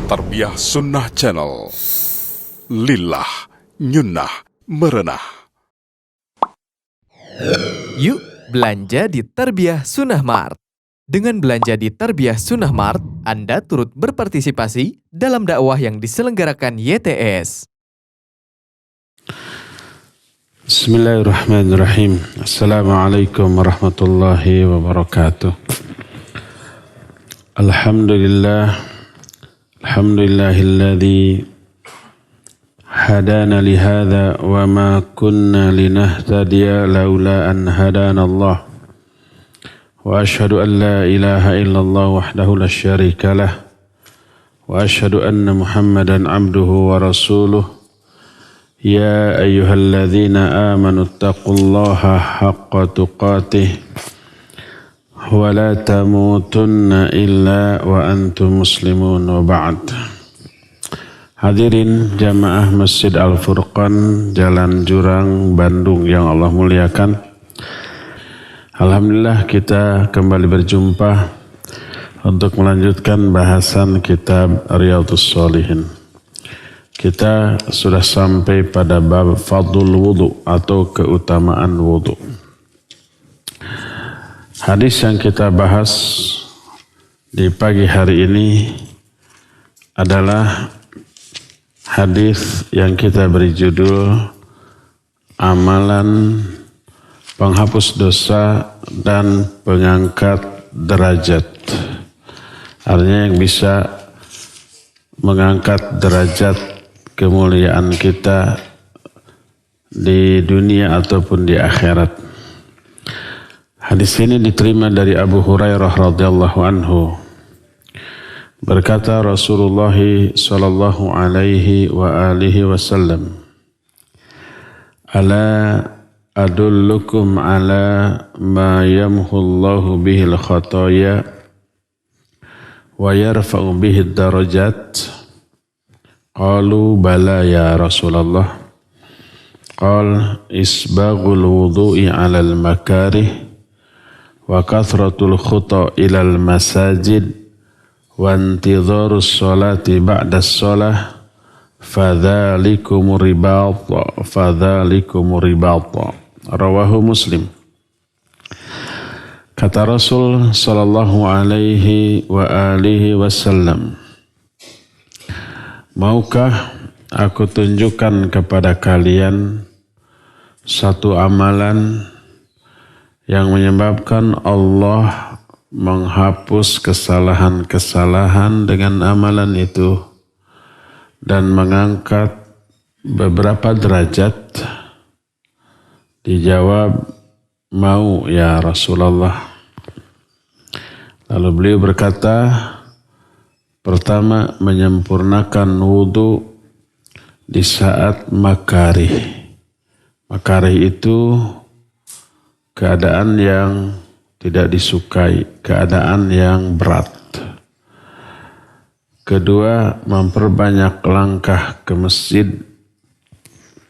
Tarbiyah Sunnah Channel. Lillah, nyunnah, merenah. Yuk belanja di Tarbiyah Sunnah Mart. Dengan belanja di Tarbiyah Sunnah Mart, Anda turut berpartisipasi dalam dakwah yang diselenggarakan YTS. Bismillahirrahmanirrahim. Assalamualaikum warahmatullahi wabarakatuh. Alhamdulillahilladzi hadana lihadza wa ma kunna linahtadiya laula an hadana Allah. Wa ashhadu an la ilaha illallah wahdahu la syarika lah. Wa ashhadu anna Muhammadan abduhu wa rasuluh. Ya ayyuhalladzina amanu taqullaha haqqa tuqatih wa la tamutunna illa wa antum muslimun wa ba'd. Hadirin jamaah Masjid Al-Furqan Jalan Jurang Bandung yang Allah muliakan. Alhamdulillah kita kembali berjumpa untuk melanjutkan bahasan kitab Riyadhus Shalihin. Kita sudah sampai pada bab fadlul wudu atau keutamaan wudu. Hadis yang kita bahas di pagi hari ini adalah hadis yang kita beri judul amalan penghapus dosa dan pengangkat derajat. Artinya yang bisa mengangkat derajat kemuliaan kita di dunia ataupun di akhirat. Hadis ini diterima dari Abu Hurairah radhiyallahu anhu. Berkata Rasulullah sallallahu alaihi wa alihi wasallam, "Ala adullukum ala ma yamhu Allahu bihil khataya wa yarfa'u bihid darajat?" Qalu bala ya Rasulullah. Qal isbaghul wudu'i 'alal makarih wa kathratul khuta ilal masajid wa intidharus sholati ba'da shalah fadzalikum ribat rawahu Muslim. Kata Rasul sallallahu alaihi wa alihi wasallam, maukah aku tunjukkan kepada kalian satu amalan yang menyebabkan Allah menghapus kesalahan-kesalahan dengan amalan itu dan mengangkat beberapa derajat? Dijawab, mau ya Rasulullah. Lalu beliau berkata, pertama, menyempurnakan wudu di saat makarih. Makarih itu keadaan yang tidak disukai, keadaan yang berat. Kedua, memperbanyak langkah ke masjid.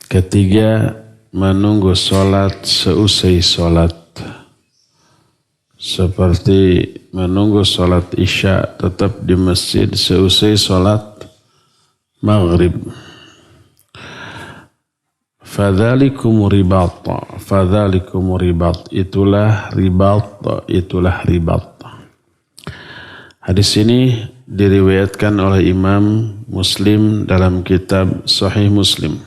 Ketiga, menunggu sholat seusai sholat. Seperti menunggu sholat isya tetap di masjid seusai sholat maghrib. Fadzalikum ribat, itulah ribat. Hadis ini diriwayatkan oleh Imam Muslim dalam kitab Sahih Muslim.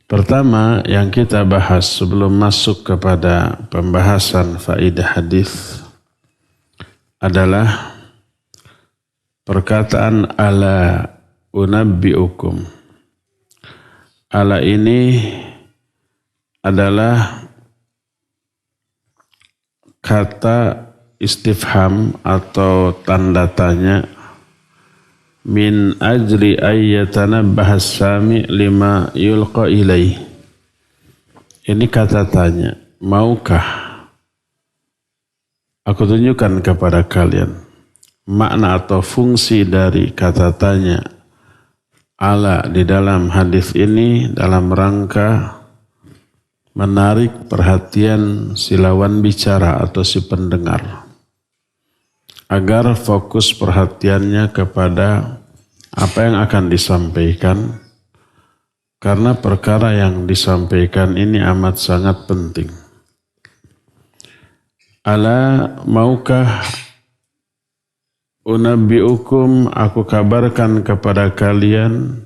Pertama yang kita bahas sebelum masuk kepada pembahasan faidah hadis adalah perkataan ala unabbiukum. Ala ini adalah kata istifham atau tanda tanya min ajli ayyatana bahasami lima yulqa ilaih. Ini kata tanya, maukah aku tunjukkan kepada kalian makna atau fungsi dari kata tanya ala di dalam hadis ini dalam rangka menarik perhatian si lawan bicara atau si pendengar. agar fokus perhatiannya kepada apa yang akan disampaikan, karena perkara yang disampaikan ini amat sangat penting. Ala maukah unabbiukum, aku kabarkan kepada kalian,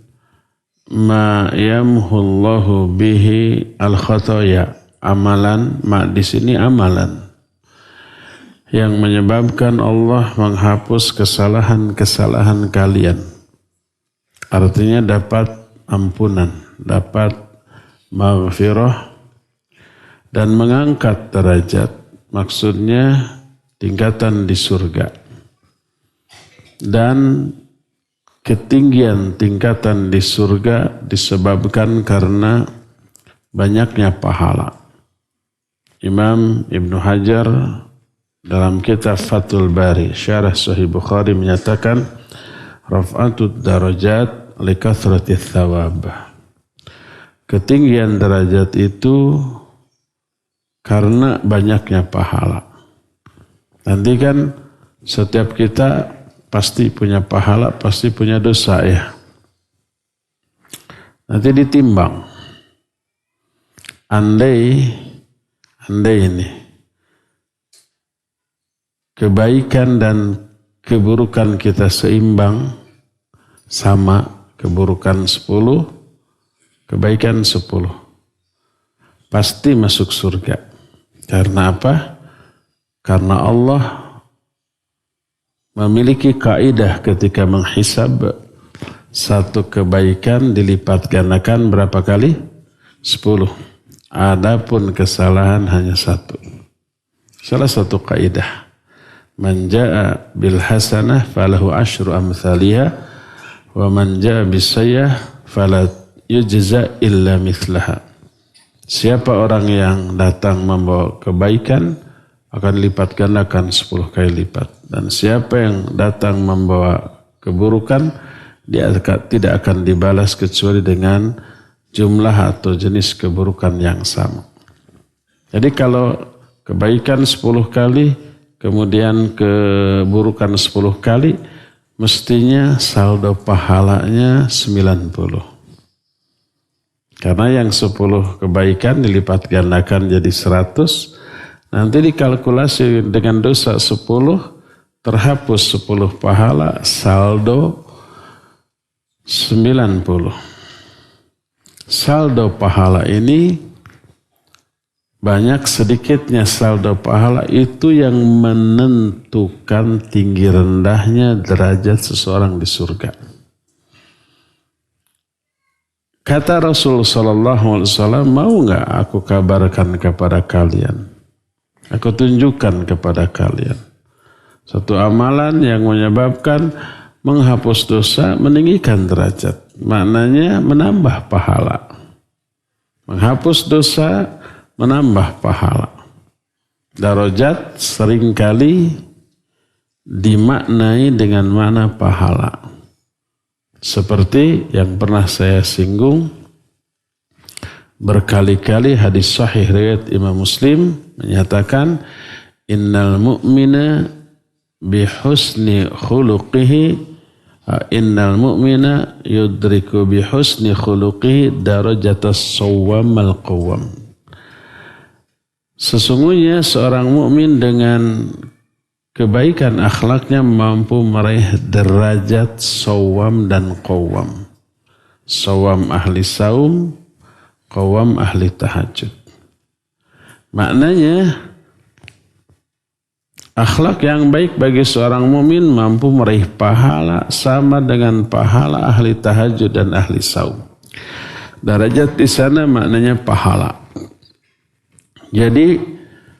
ma yamhullahu bihi al-khotoya, amalan, ma di sini amalan yang menyebabkan Allah menghapus kesalahan-kesalahan kalian. Artinya dapat ampunan, dapat maghfirah dan mengangkat derajat. Maksudnya tingkatan di surga. Dan ketinggian tingkatan di surga disebabkan karena banyaknya pahala. Imam Ibnu Hajar dalam kitab Fathul Bari, Syarah Sahih Bukhari menyatakan, raf'atud darajat likathratiz thawab. Ketinggian derajat itu karena banyaknya pahala. Nanti kan setiap kita pasti punya pahala, pasti punya dosa ya. Nanti ditimbang. Andai ini kebaikan dan keburukan kita seimbang, sama, keburukan 10, kebaikan 10. Pasti masuk surga. Karena apa? Karena Allah memiliki kaidah ketika menghisab, satu kebaikan dilipat gandakan berapa kali? 10. Adapun kesalahan hanya 1. Salah satu kaidah. Man jaa bil hasanah falahu asyru amthaliha wa man jaa bis sayyi'ah fala yujza illa mithlaha. Siapa orang yang datang membawa kebaikan akan lipat gandakan 10 kali lipat. Dan siapa yang datang membawa keburukan, dia tidak akan dibalas kecuali dengan jumlah atau jenis keburukan yang sama. Jadi kalau kebaikan 10 kali, kemudian keburukan 10 kali, mestinya saldo pahalanya 90. Karena yang 10 kebaikan dilipat gandakan jadi 100, nanti dikalkulasi dengan dosa 10, terhapus 10 pahala, saldo 90. Saldo pahala ini, banyak sedikitnya saldo pahala itu yang menentukan tinggi rendahnya derajat seseorang di surga. Kata Rasul sallallahu alaihi wasallam, mau enggak aku kabarkan kepada kalian? Aku tunjukkan kepada kalian satu amalan yang menyebabkan menghapus dosa, meninggikan derajat. Maknanya menambah pahala. Menghapus dosa, menambah pahala. Darajat seringkali dimaknai dengan makna pahala. Seperti yang pernah saya singgung berkali-kali, hadis sahih riwayat Imam Muslim menyatakan, innal mu'mina bihusni khuluqihi, innal mu'mina yudriku bihusni khuluqihi darajatas sawwam al-qawwam. Sesungguhnya seorang mukmin dengan kebaikan akhlaknya mampu meraih derajat sawam dan qawam. Sawam ahli saum, qawam ahli tahajud. Maknanya akhlak yang baik bagi seorang mukmin mampu meraih pahala sama dengan pahala ahli tahajud dan ahli saum. Derajat di sana maknanya pahala. Jadi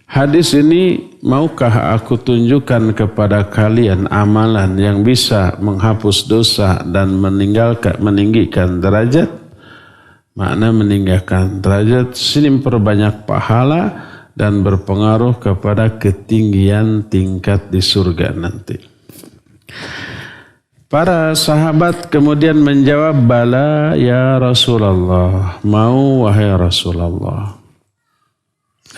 hadis ini, maukah aku tunjukkan kepada kalian amalan yang bisa menghapus dosa dan meninggikan derajat? Makna meninggikan derajat sini memperbanyak pahala dan berpengaruh kepada ketinggian tingkat di surga nanti. Para sahabat kemudian menjawab, bala ya Rasulullah, mau wahai Rasulullah.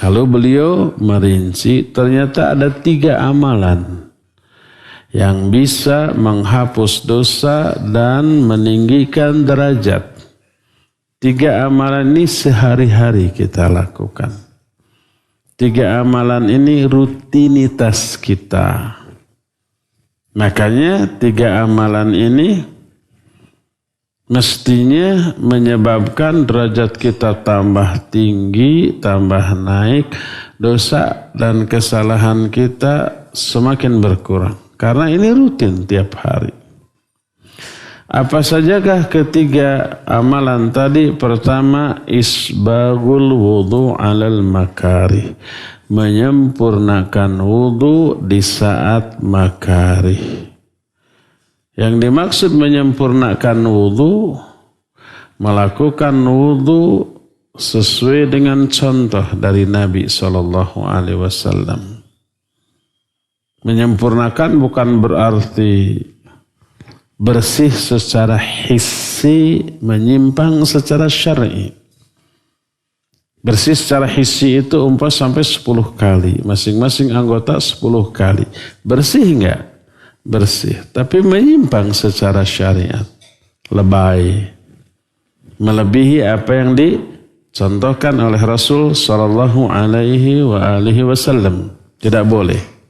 Lalu beliau merinci, ternyata ada 3 amalan yang bisa menghapus dosa dan meninggikan derajat. 3 amalan ini sehari-hari kita lakukan. 3 amalan ini rutinitas kita. Makanya 3 amalan ini mestinya menyebabkan derajat kita tambah tinggi, tambah naik, dosa dan kesalahan kita semakin berkurang. Karena ini rutin tiap hari. Apa sajakah ketiga amalan tadi? Pertama, isbagul wudu alal makarih. Menyempurnakan wudu di saat makarih. Yang dimaksud menyempurnakan wudu, melakukan wudu sesuai dengan contoh dari Nabi SAW. Menyempurnakan bukan berarti bersih secara hissi, menyimpang secara syar'i. Bersih secara hissi itu umpah sampai 10 kali. Masing-masing anggota 10 kali. Bersih enggak? Bersih. Tapi menyimpang secara syariat. Lebay. Melebihi apa yang dicontohkan oleh Rasul sallallahu alaihi wasallam. Tidak boleh.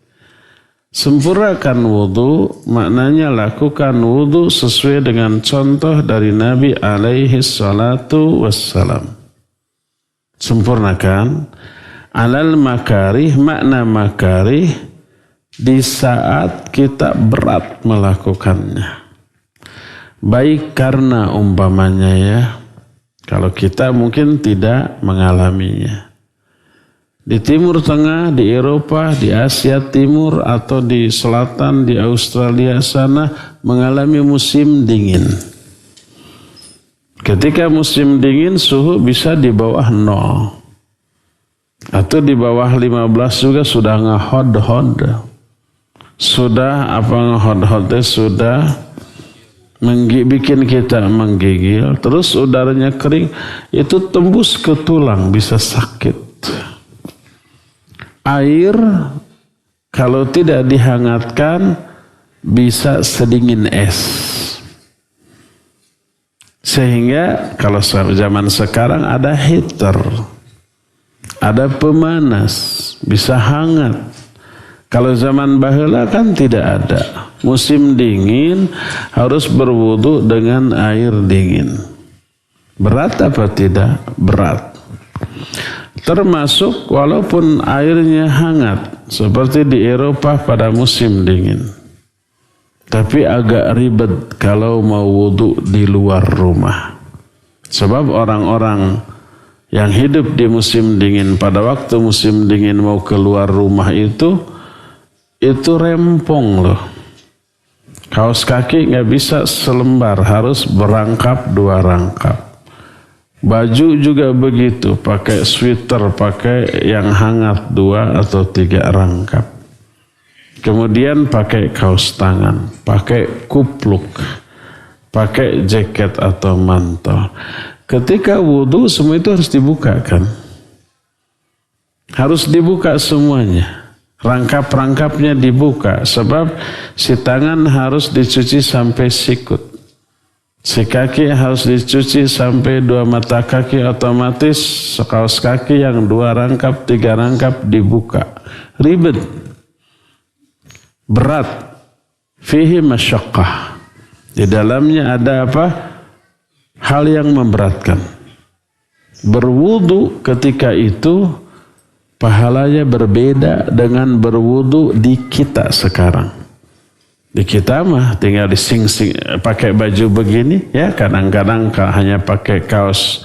Sempurnakan wudu maknanya lakukan wudu sesuai dengan contoh dari Nabi alaihi salatu wassalam. Sempurnakan alal makarih, makna makarih di saat kita berat melakukannya. Baik karena umpamanya ya, kalau kita mungkin tidak mengalaminya. Di Timur Tengah, di Eropa, di Asia Timur atau di selatan, di Australia sana mengalami musim dingin. Ketika musim dingin suhu bisa di bawah 0. Atau di bawah 15 juga sudah ngehod-hod. Sudah ngehod-hodnya sudah bikin kita menggigil. Terus udaranya kering, itu tembus ke tulang, bisa sakit. Air kalau tidak dihangatkan bisa sedingin es. Sehingga kalau zaman sekarang ada heater, ada pemanas, bisa hangat. Kalau zaman baheula kan tidak ada. Musim dingin harus berwudu dengan air dingin. Berat apa tidak? Berat. Termasuk walaupun airnya hangat seperti di Eropa pada musim dingin, tapi agak ribet kalau mau wudu di luar rumah. Sebab orang-orang yang hidup di musim dingin pada waktu musim dingin mau keluar rumah itu rempong loh. Kaos kaki nggak bisa selembar, harus berangkap 2 rangkap. Baju juga begitu, pakai sweater, pakai yang hangat 2 atau 3 rangkap. Kemudian pakai kaos tangan, pakai kupluk, pakai jaket atau mantel. Ketika wudu semua itu harus dibuka kan? Harus dibuka semuanya. Rangkap-rangkapnya dibuka sebab si tangan harus dicuci sampai sikut. Si kaki harus dicuci sampai 2 mata kaki, otomatis kaos kaki yang 2 rangkap, 3 rangkap dibuka. Ribet. Berat. Fihi masyaqqah. Di dalamnya ada apa? Hal yang memberatkan. Berwudu ketika itu pahalanya berbeda dengan berwudu di kita sekarang. Di kita mah tinggal dising-sing pakai baju begini ya, kadang-kadang hanya pakai kaos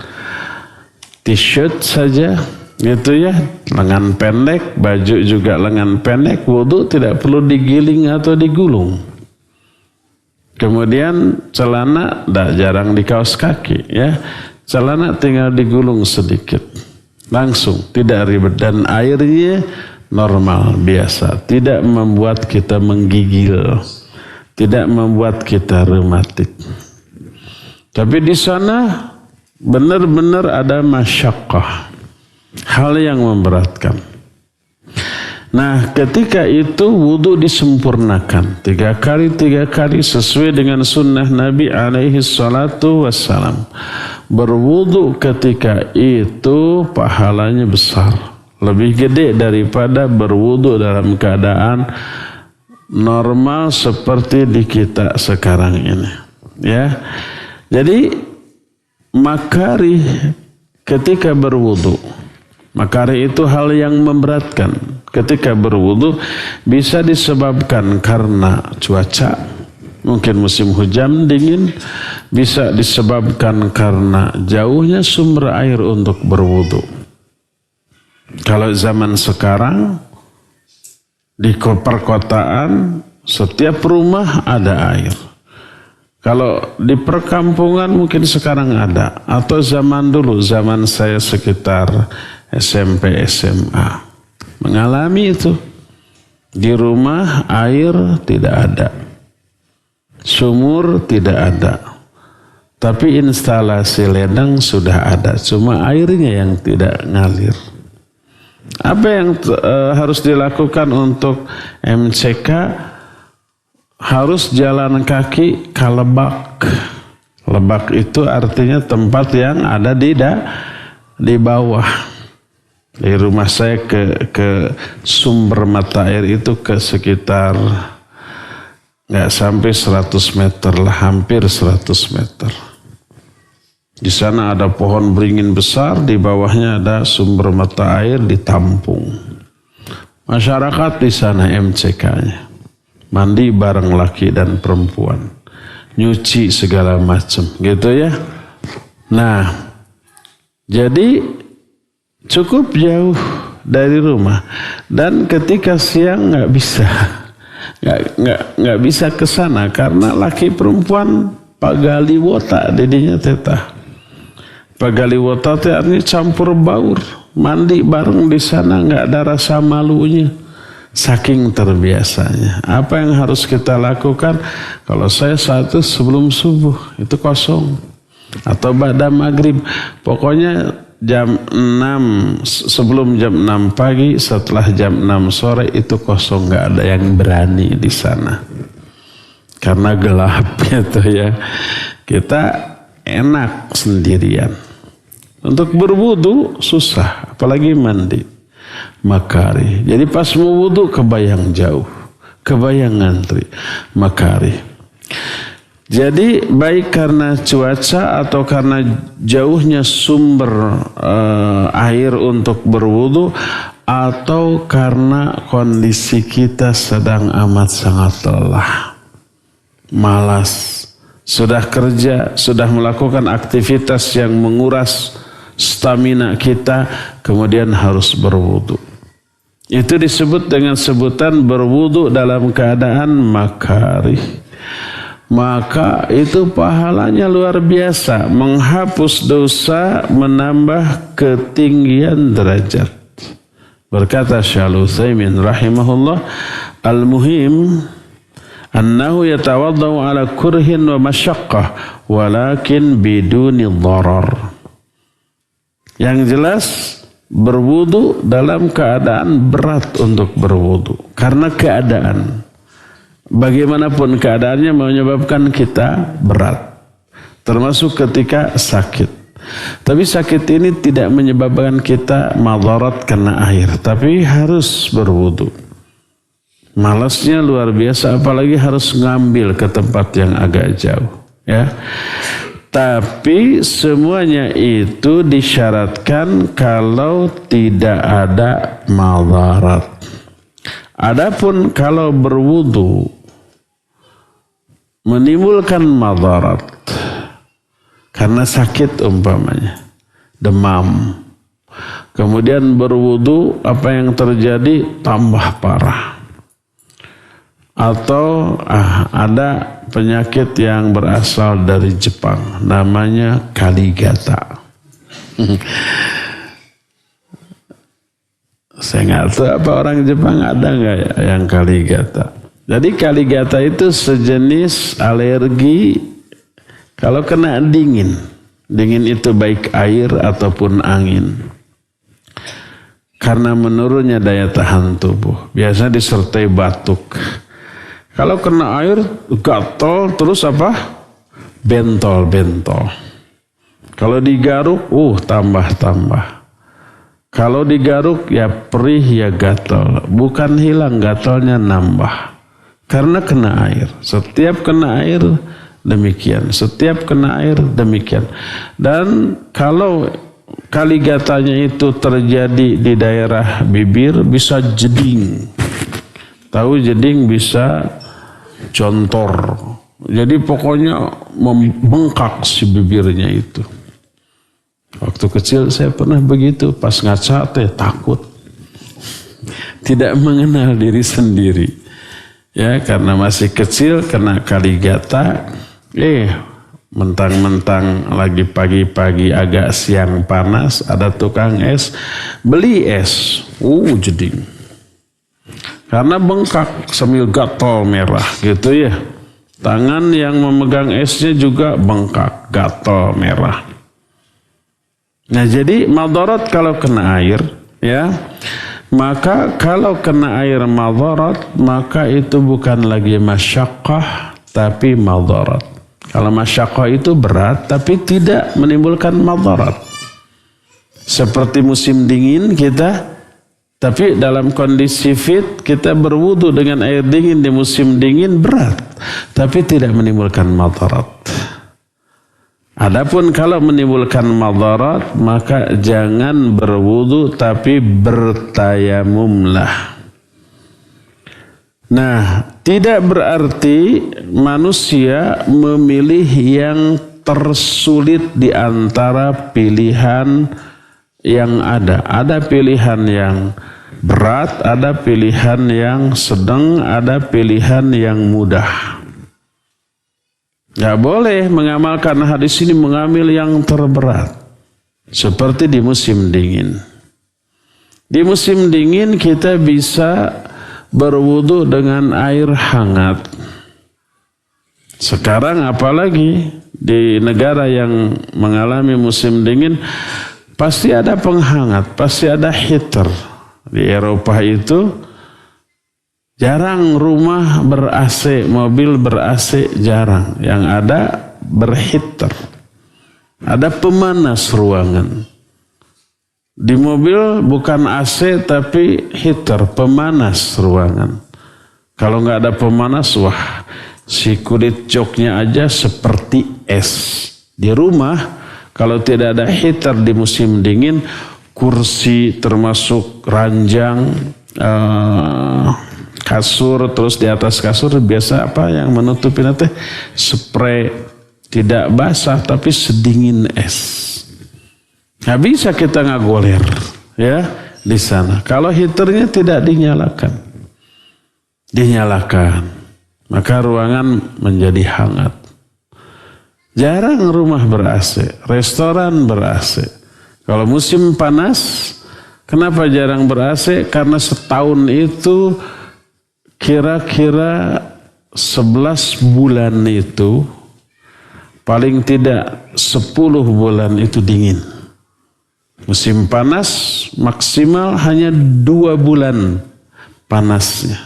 t-shirt saja gitu ya, lengan pendek, baju juga lengan pendek, wudu tidak perlu digiling atau digulung. Kemudian celana jarang di kaos kaki ya, celana tinggal digulung sedikit, langsung tidak ribet dan airnya normal, biasa, tidak membuat kita menggigil, tidak membuat kita reumatik. Tapi di sana benar-benar ada masyaqqah, hal yang memberatkan. Nah, ketika itu wudu disempurnakan 3 kali sesuai dengan sunnah Nabi alaihi salatu wassalam. Berwudu ketika itu pahalanya besar, lebih gede daripada berwudu dalam keadaan normal seperti di kita sekarang ini. Ya, jadi makarih ketika berwudu. Makarih itu hal yang memberatkan. Ketika berwudu bisa disebabkan karena cuaca, mungkin musim hujan dingin, bisa disebabkan karena jauhnya sumber air untuk berwudu. Kalau zaman sekarang di perkotaan setiap rumah ada air. Kalau di perkampungan mungkin sekarang ada, atau zaman dulu, zaman saya sekitar SMP, SMA, mengalami itu. Di rumah air tidak ada, sumur tidak ada, tapi instalasi ledeng sudah ada, cuma airnya yang tidak ngalir. Apa yang harus dilakukan untuk MCK? Harus jalan kaki ke Lebak. Lebak itu artinya tempat yang ada di bawah. Dari rumah saya ke sumber mata air itu ke sekitar nggak sampai 100 meter lah, hampir 100 meter. Di sana ada pohon beringin besar, di bawahnya ada sumber mata air ditampung. Masyarakat di sana MCK-nya. Mandi bareng laki dan perempuan, nyuci segala macam, gitu ya. Nah, jadi cukup jauh dari rumah, dan ketika siang nggak bisa ke sana karena laki perempuan pagaliwota didinya tetah. Pagaliwota itu artinya campur baur, mandi bareng di sana nggak ada rasa malunya. Saking terbiasanya. Apa yang harus kita lakukan? Kalau saya saat itu sebelum subuh itu kosong, atau pada maghrib, pokoknya jam 6, sebelum jam 6 pagi, setelah jam 6 sore itu kosong, nggak ada yang berani di sana karena gelap gitu ya. Kita enak sendirian. Untuk berwudu susah, apalagi mandi. Makari. Jadi pas mau wudu kebayang jauh, kebayang ngantri. Makari. Jadi baik karena cuaca atau karena jauhnya sumber air untuk berwudu, atau karena kondisi kita sedang amat sangat lelah, malas, sudah kerja, sudah melakukan aktivitas yang menguras stamina kita, kemudian harus berwudu. Itu disebut dengan sebutan berwudu dalam keadaan makarih. Maka itu pahalanya luar biasa, menghapus dosa, menambah ketinggian derajat. Berkata Syekh Al-Utsaimin rahimahullah, al-muhim annahu yatawaddau ala kurhin wa masyaqqah walakin biduni dharar. Yang jelas berwudu dalam keadaan berat untuk berwudu. Karena keadaan, bagaimanapun keadaannya menyebabkan kita berat. Termasuk ketika sakit. Tapi sakit ini tidak menyebabkan kita madarat kena air. Tapi harus berwudu. Malasnya luar biasa, apalagi harus ngambil ke tempat yang agak jauh. Ya. Tapi semuanya itu disyaratkan kalau tidak ada madarat. Adapun kalau berwudu menimbulkan madarat karena sakit umpamanya, demam, kemudian berwudu, apa yang terjadi? Tambah parah. Atau ada penyakit yang berasal dari Jepang, namanya kaligata. Saya nggak tahu apa orang Jepang ada nggak yang kaligata. Jadi kaligata itu sejenis alergi kalau kena dingin. Dingin itu baik air ataupun angin. karena menurunnya daya tahan tubuh. Biasanya disertai batuk. Kalau kena air gatal terus apa? Bentol-bentol. Kalau digaruk, tambah-tambah. Kalau digaruk ya perih ya gatal. Bukan hilang, gatalnya nambah. Karena kena air. Setiap kena air demikian. Setiap kena air demikian. Dan kalau kali gatalnya itu terjadi di daerah bibir, bisa jeding. Tahu jeding bisa contor. Jadi pokoknya membengkak si bibirnya itu. Waktu kecil saya pernah begitu, pas ngaca takut. Tidak mengenal diri sendiri. Ya, karena masih kecil kena kaligata, mentang-mentang lagi pagi-pagi agak siang panas, ada tukang es, beli es. Jeding. Karena bengkak sambil gatal merah gitu ya. Tangan yang memegang esnya juga bengkak, gatal merah. Nah, jadi madarat kalau kena air, ya, maka kalau kena air madarat, maka itu bukan lagi masyaqqah, tapi madarat. Kalau masyaqqah itu berat, tapi tidak menimbulkan madarat. Seperti musim dingin kita, tapi dalam kondisi fit, kita berwudu dengan air dingin di musim dingin berat, tapi tidak menimbulkan madarat. Adapun kalau menimbulkan madarat, maka jangan berwudu tapi bertayamumlah. Nah, tidak berarti manusia memilih yang tersulit di antara pilihan yang ada. Ada pilihan yang berat, ada pilihan yang sedang, ada pilihan yang mudah. Gak boleh mengamalkan hadis ini mengambil yang terberat. Seperti di musim dingin. Di musim dingin kita bisa berwudu dengan air hangat. Sekarang apalagi di negara yang mengalami musim dingin, pasti ada penghangat, pasti ada heater. Di Eropa itu jarang rumah ber-AC, mobil ber-AC jarang. Yang ada berheater. Ada pemanas ruangan. Di mobil bukan AC tapi heater, pemanas ruangan. Kalau nggak ada pemanas, wah, si kulit joknya aja seperti es. Di rumah, kalau tidak ada heater di musim dingin, kursi termasuk ranjang, kasur, terus di atas kasur biasa apa yang menutupi nanti spray, tidak basah tapi sedingin es. Nggak bisa kita ngagoler ya di sana. Kalau heaternya tidak dinyalakan, maka ruangan menjadi hangat. Jarang rumah ber-AC, restoran ber-AC. Kalau musim panas, kenapa jarang ber-AC? Karena setahun itu kira-kira 11 bulan itu, paling tidak 10 bulan itu dingin. Musim panas maksimal hanya 2 bulan panasnya.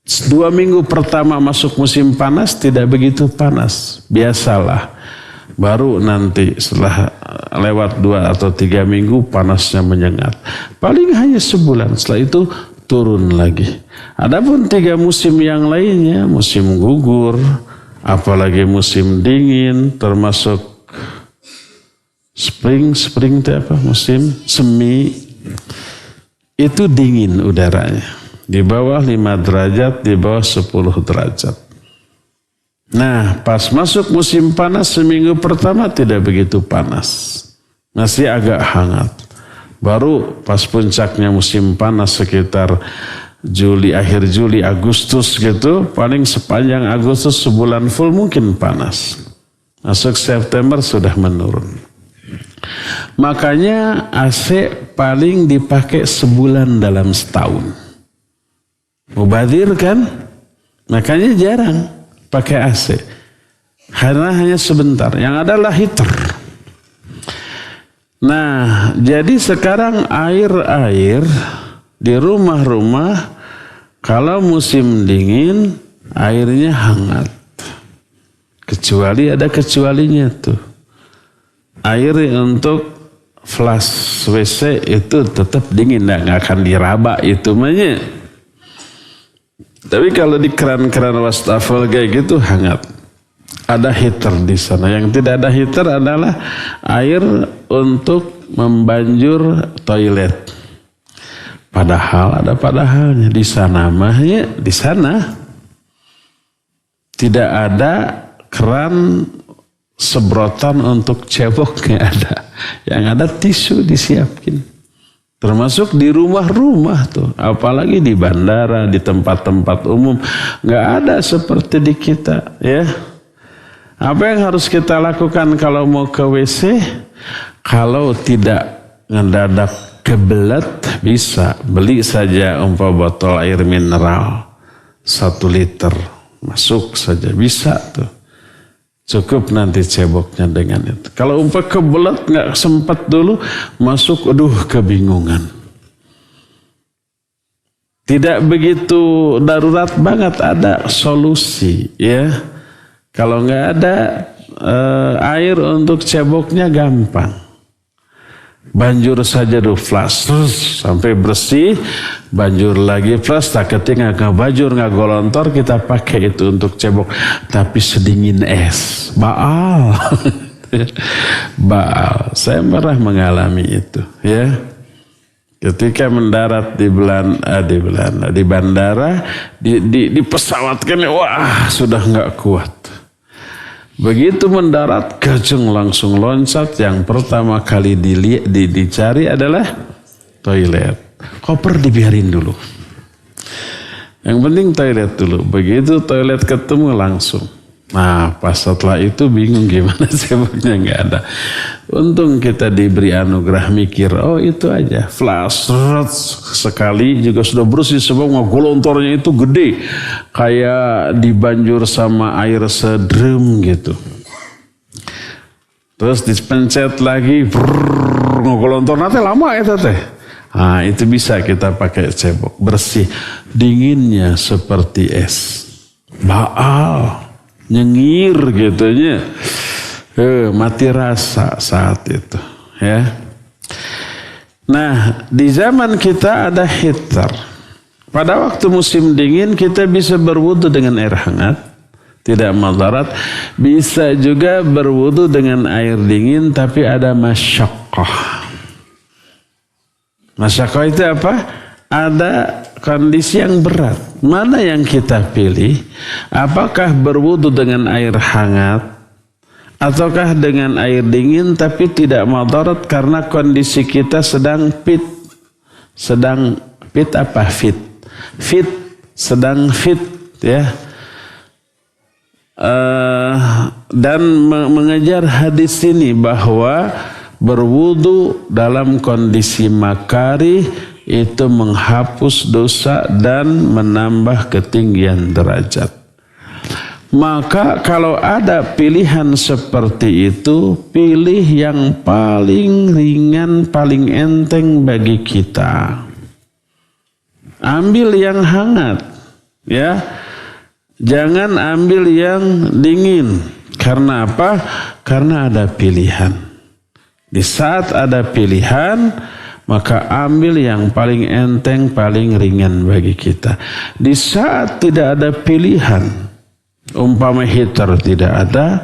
2 minggu pertama masuk musim panas tidak begitu panas. Biasalah. Baru nanti setelah lewat 2 atau 3 minggu panasnya menyengat. Paling hanya sebulan. Setelah itu turun lagi. Adapun 3 musim yang lainnya, musim gugur, apalagi musim dingin, termasuk spring itu apa? Musim semi, itu dingin udaranya. Di bawah 5 derajat, di bawah 10 derajat. Nah, pas masuk musim panas, seminggu pertama tidak begitu panas. Masih agak hangat. Baru pas puncaknya musim panas sekitar Juli, akhir Juli, Agustus gitu, paling sepanjang Agustus sebulan full mungkin panas. Masuk September sudah menurun. Makanya AC paling dipakai sebulan dalam setahun. Mubadir kan? Makanya jarang pakai AC. Karena hanya sebentar. Yang adalah heater. Nah, jadi sekarang air-air di rumah-rumah kalau musim dingin airnya hangat. Kecuali ada kecualinya tuh. Air untuk flush WC itu tetap dingin, nggak akan diraba itu mahnya. Tapi kalau di keran-keran wastafel kayak gitu hangat. Ada heater di sana. Yang tidak ada heater adalah air untuk membanjur toilet. Padahal ada padahalnya di sana mahnya, di sana tidak ada keran sebrotan untuk cebok, nggak ada. Yang ada tisu disiapin. Termasuk di rumah-rumah tuh, apalagi di bandara, di tempat-tempat umum, nggak ada seperti di kita, ya. Apa yang harus kita lakukan kalau mau ke WC? Kalau tidak ngedadak kebelet, bisa beli saja botol air mineral 1 liter, masuk saja bisa tuh. Cukup nanti ceboknya dengan itu. Kalau kebelet nggak sempat dulu masuk, aduh kebingungan. Tidak begitu darurat banget, ada solusi, ya. Kalau nggak ada air untuk ceboknya gampang. Banjur saja dulu flush sampai bersih, banjur lagi flush, tak ketika nggak bajur nggak golontor kita pakai itu untuk cebok, tapi sedingin es, baal. Baal. Saya pernah mengalami itu, ya. Ketika mendarat di bandara, di pesawat kan, wah sudah nggak kuat. Begitu mendarat, gajeng langsung loncat. Yang pertama kali dicari adalah toilet. Koper dibiarin dulu. Yang penting toilet dulu. Begitu toilet ketemu langsung. Nah, pas setelah itu bingung gimana ceboknya nggak ada. Untung kita diberi anugerah mikir, oh itu aja, flash sekali juga sudah bersih semua. Golontornya itu gede, kayak dibanjur sama air sedrem gitu. Terus dipencet lagi, golontor nanti lama ya teh. Nah, itu bisa kita pakai cebok bersih, dinginnya seperti es, baal. Nyengir gitunya, mati rasa saat itu, ya. Nah, di zaman kita ada heater. Pada waktu musim dingin kita bisa berwudu dengan air hangat, tidak mudarat. Bisa juga berwudu dengan air dingin, tapi ada masyaqqah. Masyaqqah itu apa? Ada kondisi yang berat. Mana yang kita pilih? Apakah berwudu dengan air hangat ataukah dengan air dingin tapi tidak mudarat karena kondisi kita sedang fit ya. Dan mengejar hadis ini bahwa berwudu dalam kondisi makarih itu menghapus dosa dan menambah ketinggian derajat. Maka kalau ada pilihan seperti itu, pilih yang paling ringan, paling enteng bagi kita. Ambil yang hangat, ya. Jangan ambil yang dingin. Karena apa? Karena ada pilihan. Di saat ada pilihan, maka ambil yang paling enteng, paling ringan bagi kita. Di saat tidak ada pilihan, umpama heater tidak ada,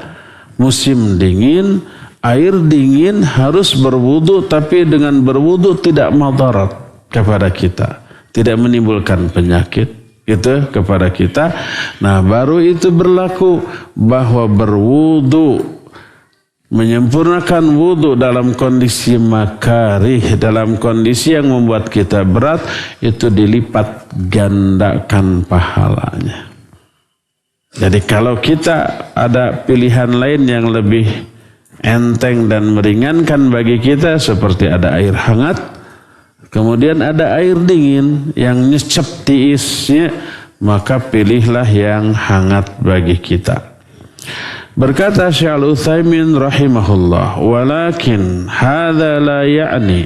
musim dingin, air dingin harus berwudu, tapi dengan berwudu tidak mudarat kepada kita, tidak menimbulkan penyakit itu kepada kita. Nah, baru itu berlaku bahwa berwudu, menyempurnakan wudu dalam kondisi makarih, dalam kondisi yang membuat kita berat, itu dilipat gandakan pahalanya. Jadi kalau kita ada pilihan lain yang lebih enteng dan meringankan bagi kita, seperti ada air hangat, kemudian ada air dingin yang nyecep tiisnya, maka pilihlah yang hangat bagi kita. Berkata Syekh Al-Utsaimin rahimahullah, walakin hadza la ya'ni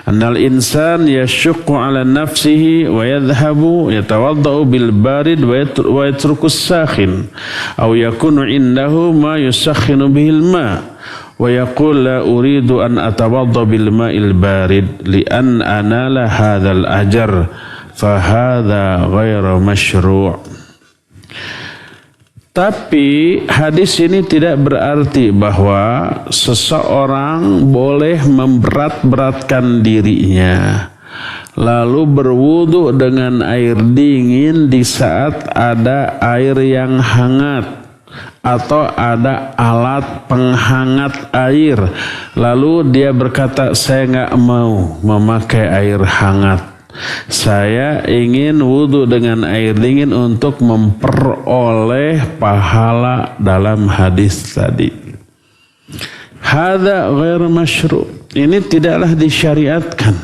anna al-insan yashqu 'ala nafsihi wa yadhhabu yatawaddau bil barid wa yatruku as-sakhin aw yakunu 'indahu ma yusakhinu bihi al-ma' wa yaqul la uridu an atawadda bil ma'il barid li an anala hadzal ajr fa hadza ghairu masyru'. Tapi hadis ini tidak berarti bahwa seseorang boleh memberat-beratkan dirinya lalu berwudu dengan air dingin di saat ada air yang hangat atau ada alat penghangat air, lalu dia berkata, saya nggak mau memakai air hangat, saya ingin wudu dengan air dingin untuk memperoleh pahala dalam hadis tadi. Hadza ghairu masyru'. Ini tidaklah disyariatkan.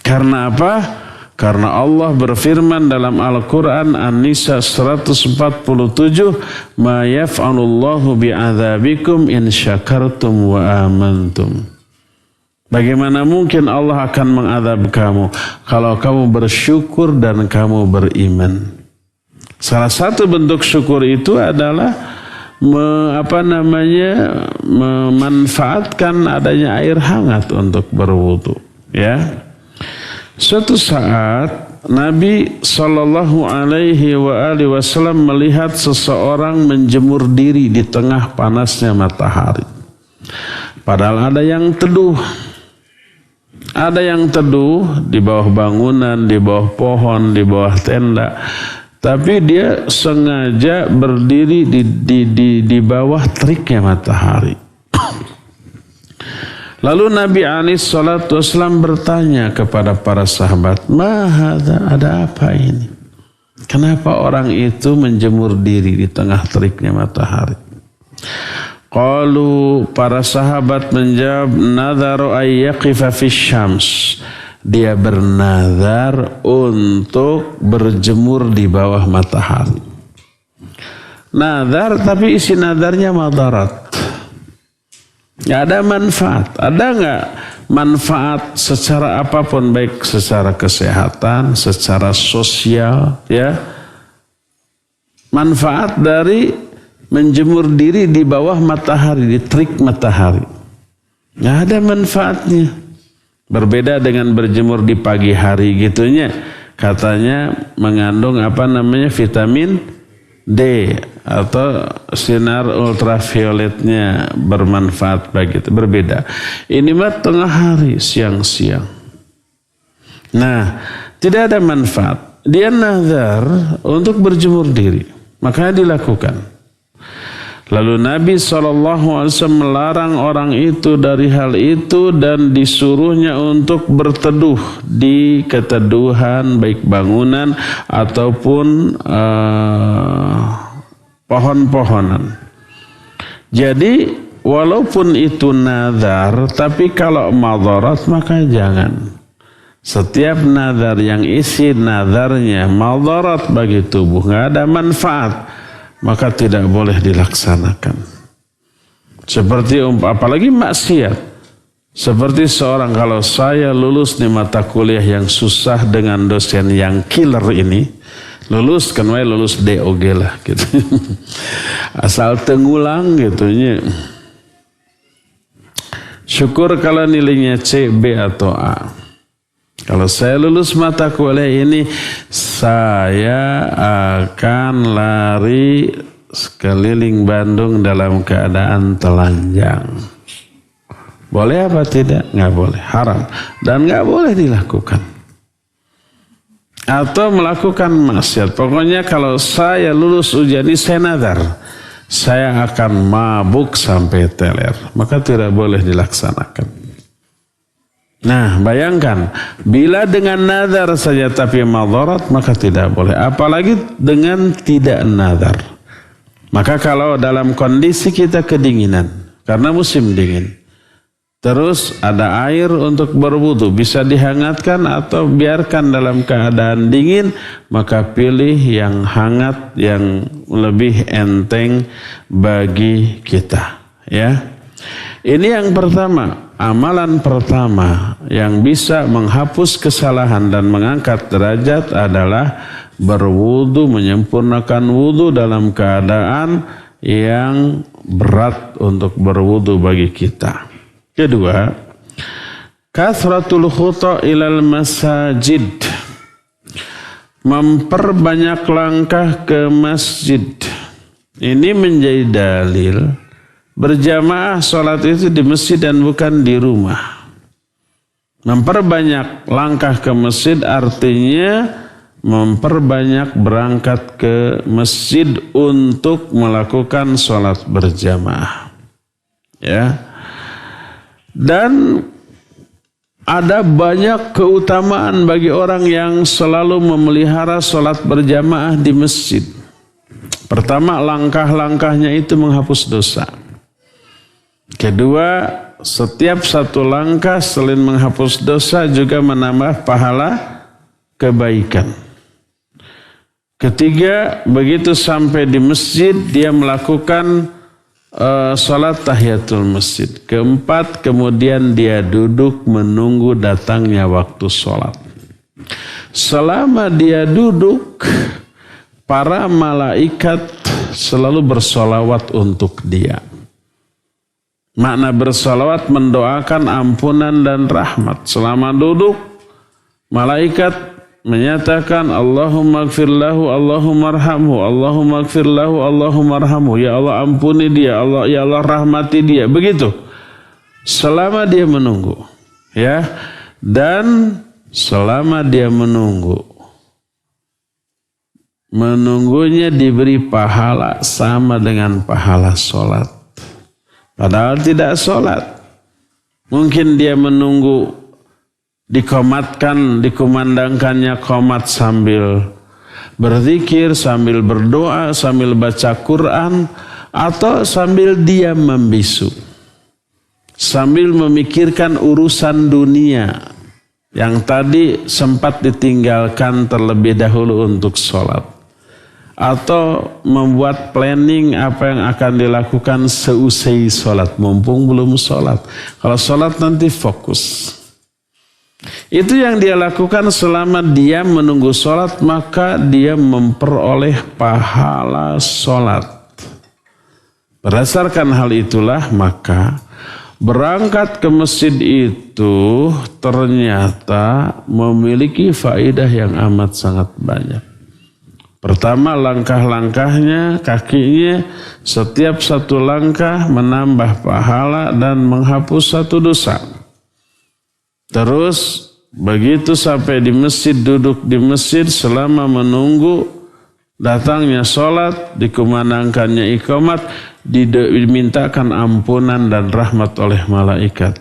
Karena apa? Karena Allah berfirman dalam Al-Quran An-Nisa 147, ma yaf'alullahu bi'adzabikum in syakartum wa amantum. Bagaimana mungkin Allah akan mengadab kamu kalau kamu bersyukur dan kamu beriman. Salah satu bentuk syukur itu adalah memanfaatkan adanya air hangat untuk berwudu, ya. Suatu saat Nabi SAW melihat seseorang menjemur diri di tengah panasnya matahari. Padahal ada yang teduh. Ada yang teduh di bawah bangunan, di bawah pohon, di bawah tenda. Tapi dia sengaja berdiri di bawah teriknya matahari. Lalu Nabi SAW bertanya kepada para sahabat, "Mahadza, ada apa ini? Kenapa orang itu menjemur diri di tengah teriknya matahari?" Qalu, para sahabat menjawab, "Nadharu ay yaqifa fis syams." Dia bernazar untuk berjemur di bawah matahari. Nazar, tapi isi nazarnya madarat. Nggak ada manfaat. Ada nggak manfaat secara apapun, baik secara kesehatan, secara sosial, ya? Manfaat dari menjemur diri di bawah matahari, di terik matahari. Nggak ada manfaatnya. Berbeda dengan berjemur di pagi hari gitunya. Katanya mengandung vitamin D atau sinar ultravioletnya bermanfaat bagi itu. Berbeda. Ini mah tengah hari, siang-siang. Nah, tidak ada manfaat. Dia nazar untuk berjemur diri, makanya dilakukan. Lalu Nabi SAW melarang orang itu dari hal itu dan disuruhnya untuk berteduh di keteduhan baik bangunan ataupun pohon-pohonan. Jadi walaupun itu nazar, tapi kalau madarat maka jangan. Setiap nazar yang isi nazarnya madarat bagi tubuh, nggak ada manfaat, maka tidak boleh dilaksanakan. Seperti apalagi maksiat. Seperti seorang, kalau saya lulus di mata kuliah yang susah dengan dosen yang killer ini, lulus kan lulus DOG lah gitu. Asal tengulang gitunya. Syukur kalau nilainya C, B atau A. Kalau saya lulus mata kuliah ini, saya akan lari sekeliling Bandung dalam keadaan telanjang. Boleh apa tidak? Nggak boleh, haram. Dan nggak boleh dilakukan. Atau melakukan maksiat. Pokoknya kalau saya lulus ujian ini, saya nazar, saya akan mabuk sampai teler. Maka tidak boleh dilaksanakan. Nah, bayangkan, bila dengan nazar saja tapi madarat, maka tidak boleh. Apalagi dengan tidak nazar. Maka kalau dalam kondisi kita kedinginan, karena musim dingin, Terus ada air untuk berwudu, bisa dihangatkan atau biarkan dalam keadaan dingin, maka pilih yang hangat yang lebih enteng bagi kita, ya. Ini yang pertama, amalan pertama yang bisa menghapus kesalahan dan mengangkat derajat adalah berwudu, menyempurnakan wudu dalam keadaan yang berat untuk berwudu bagi kita. Kedua, kathratul khuta ilal masajid, memperbanyak langkah ke masjid. Ini menjadi dalil berjamaah sholat itu di masjid dan bukan di rumah. Memperbanyak langkah ke masjid artinya memperbanyak berangkat ke masjid untuk melakukan sholat berjamaah, ya. Dan ada banyak keutamaan bagi orang yang selalu memelihara sholat berjamaah di masjid. Pertama, langkah-langkahnya itu menghapus dosa. Kedua, setiap satu langkah selain menghapus dosa juga menambah pahala kebaikan. Ketiga, begitu sampai di masjid dia melakukan salat tahiyatul masjid. Keempat, kemudian dia duduk menunggu datangnya waktu salat. Selama dia duduk, para malaikat selalu bersolawat untuk dia. Makna bersolawat mendoakan ampunan dan rahmat. Selama duduk, malaikat menyatakan Allahumma gfir lahu, Allahumma arhamhu, Allahumma gfir lahu, Allahumma arhamhu. Ya Allah ampuni dia, ya Allah rahmati dia. Begitu. Selama dia menunggu, ya. Dan selama dia menunggunya diberi pahala sama dengan pahala sholat. Padahal tidak sholat. Mungkin dia menunggu dikumandangkannya qomat sambil berzikir, sambil berdoa, sambil baca Quran, atau sambil diam membisu, sambil memikirkan urusan dunia yang tadi sempat ditinggalkan terlebih dahulu untuk sholat, atau membuat planning apa yang akan dilakukan seusai sholat, mumpung belum sholat. Kalau sholat nanti fokus. Itu yang dia lakukan selama dia menunggu sholat, maka dia memperoleh pahala sholat. Berdasarkan hal itulah maka berangkat ke masjid itu ternyata memiliki faedah yang amat sangat banyak. Pertama, langkah-langkahnya, kakinya, setiap satu langkah menambah pahala dan menghapus satu dosa. Terus begitu sampai di masjid, duduk di masjid selama menunggu datangnya sholat, dikumandangkannya iqamat, dimintakan ampunan dan rahmat oleh malaikat.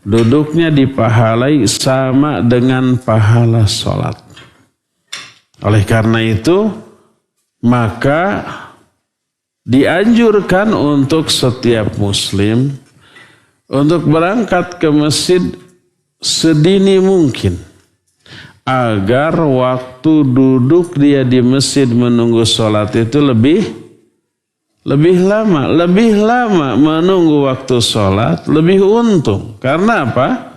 Duduknya dipahalai sama dengan pahala sholat. Oleh karena itu, maka dianjurkan untuk setiap muslim untuk berangkat ke masjid sedini mungkin, agar waktu duduk dia di masjid menunggu sholat itu lebih lama menunggu waktu sholat, lebih untung. Karena apa?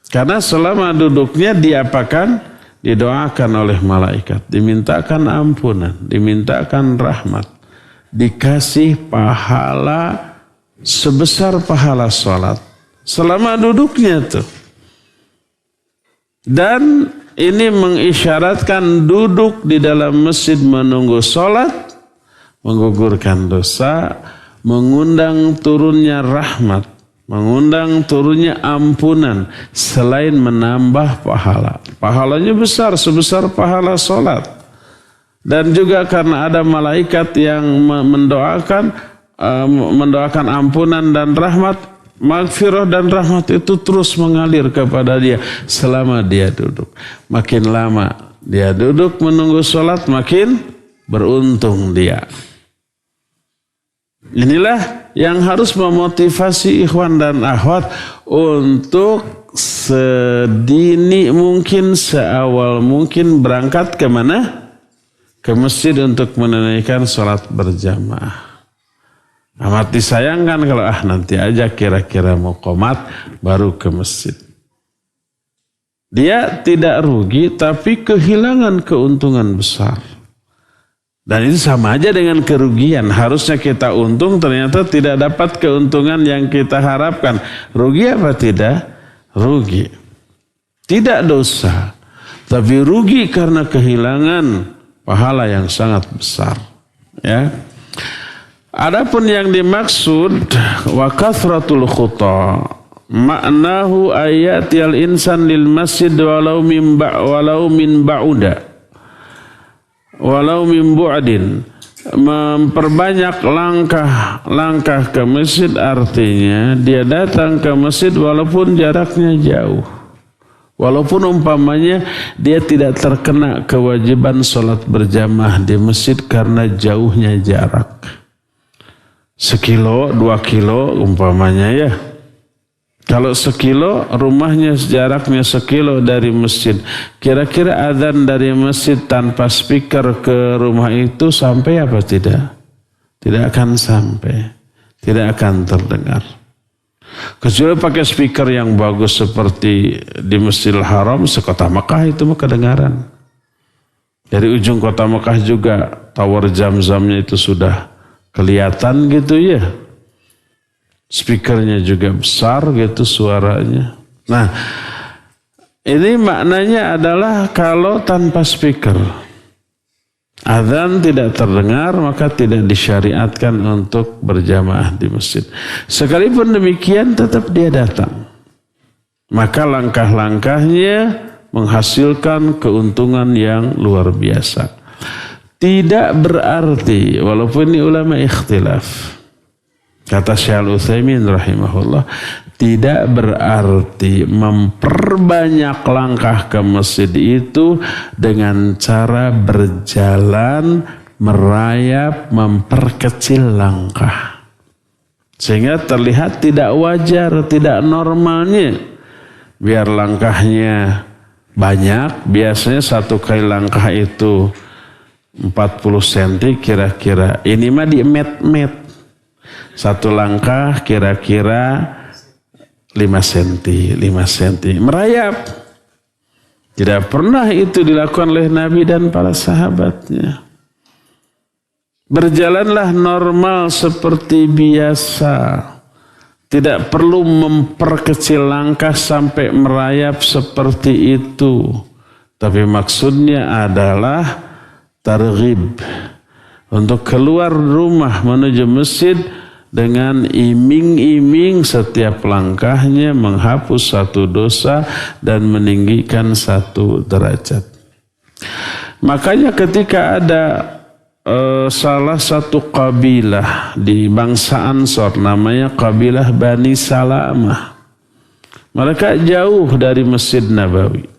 Karena selama duduknya diapakan? Didoakan oleh malaikat, dimintakan ampunan, dimintakan rahmat, dikasih pahala sebesar pahala sholat selama duduknya tuh. Dan ini mengisyaratkan duduk di dalam masjid menunggu sholat menggugurkan dosa, mengundang turunnya rahmat, mengundang turunnya ampunan, selain menambah pahala. Pahalanya besar, sebesar pahala sholat. Dan juga karena ada malaikat yang mendoakan ampunan dan rahmat, maghfirah dan rahmat itu terus mengalir kepada dia selama dia duduk. Makin lama dia duduk menunggu sholat, makin beruntung dia. Inilah yang harus memotivasi ikhwan dan akhwat untuk sedini mungkin, seawal mungkin berangkat ke mana? Ke masjid untuk menunaikan sholat berjamaah. Amat disayangkan kalau nanti aja kira-kira mau qomat baru ke masjid. Dia tidak rugi tapi kehilangan keuntungan besar. Dan itu sama aja dengan kerugian. Harusnya kita untung, ternyata tidak dapat keuntungan yang kita harapkan. Rugi apa tidak? Rugi. Tidak dosa, tapi rugi karena kehilangan pahala yang sangat besar. Ya. Adapun yang dimaksud wa kathratul khuta, maknahu ayatil insan lil masjid walau min ba'uda. Walau min bu'adin, memperbanyak langkah ke masjid artinya dia datang ke masjid walaupun jaraknya jauh. Walaupun umpamanya dia tidak terkena kewajiban sholat berjamaah di masjid karena jauhnya jarak. 1 kilo, 2 kilo umpamanya ya. Kalau 1 kilo, rumahnya jaraknya 1 kilo dari masjid. Kira-kira adzan dari masjid tanpa speaker ke rumah itu sampai apa tidak? Tidak akan sampai. Tidak akan terdengar. Kecuali pakai speaker yang bagus seperti di Masjidil Haram, sekota Mekah itu mah kedengaran. Dari ujung kota Mekah juga tower Zam-Zamnya itu sudah kelihatan gitu ya. Speakernya juga besar gitu suaranya. Nah, ini maknanya adalah kalau tanpa speaker, adzan tidak terdengar, maka tidak disyariatkan untuk berjamaah di masjid. Sekalipun demikian tetap dia datang. Maka langkah-langkahnya menghasilkan keuntungan yang luar biasa. Tidak berarti, walaupun ini ulama ikhtilaf, kata Syekh Al-Utsaimin rahimahullah, tidak berarti memperbanyak langkah ke masjid itu dengan cara berjalan, merayap, memperkecil langkah. Sehingga terlihat tidak wajar, tidak normalnya. Biar langkahnya banyak, biasanya 1 kali langkah itu 40 cm kira-kira. Ini mah di met-met. 1 langkah kira-kira 5 cm. Merayap. Tidak pernah itu dilakukan oleh Nabi dan para sahabatnya. Berjalanlah normal seperti biasa. Tidak perlu memperkecil langkah sampai merayap seperti itu. Tapi maksudnya adalah targhib. Untuk keluar rumah menuju masjid dengan iming-iming setiap langkahnya menghapus 1 dosa dan meninggikan 1 derajat. Makanya ketika ada salah satu kabilah di bangsa Ansor namanya kabilah Bani Salamah. Mereka jauh dari Masjid Nabawi.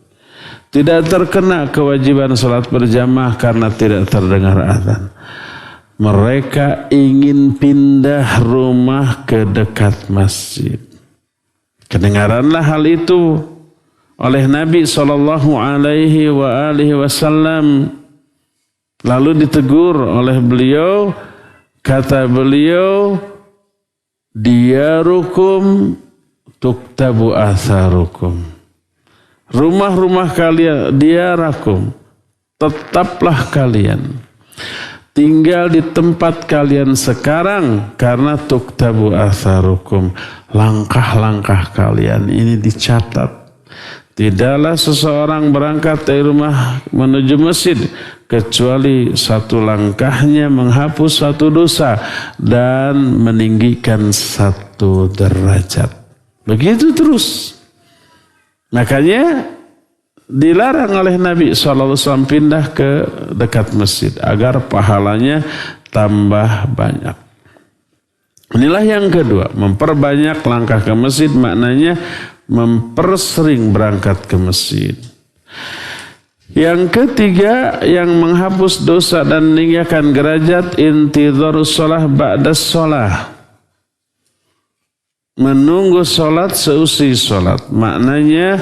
Tidak terkena kewajiban salat berjamaah karena tidak terdengar adzan. Mereka ingin pindah rumah ke dekat masjid. Kedengaranlah hal itu oleh Nabi SAW. Lalu ditegur oleh beliau. Kata beliau, diyarukum tuktabu atharukum. Rumah-rumah kalian, diarakum, tetaplah kalian tinggal di tempat kalian sekarang karena tuktabu atharukum, langkah-langkah kalian ini dicatat. Tidaklah seseorang berangkat dari rumah menuju masjid kecuali 1 langkahnya menghapus 1 dosa dan meninggikan 1 derajat. Begitu terus. Makanya dilarang oleh Nabi SAW pindah ke dekat masjid agar pahalanya tambah banyak. Inilah yang kedua, memperbanyak langkah ke masjid maknanya mempersering berangkat ke masjid. Yang ketiga yang menghapus dosa dan meninggikan derajat intidharus shalah ba'das shalah. menunggu sholat seusai sholat. Maknanya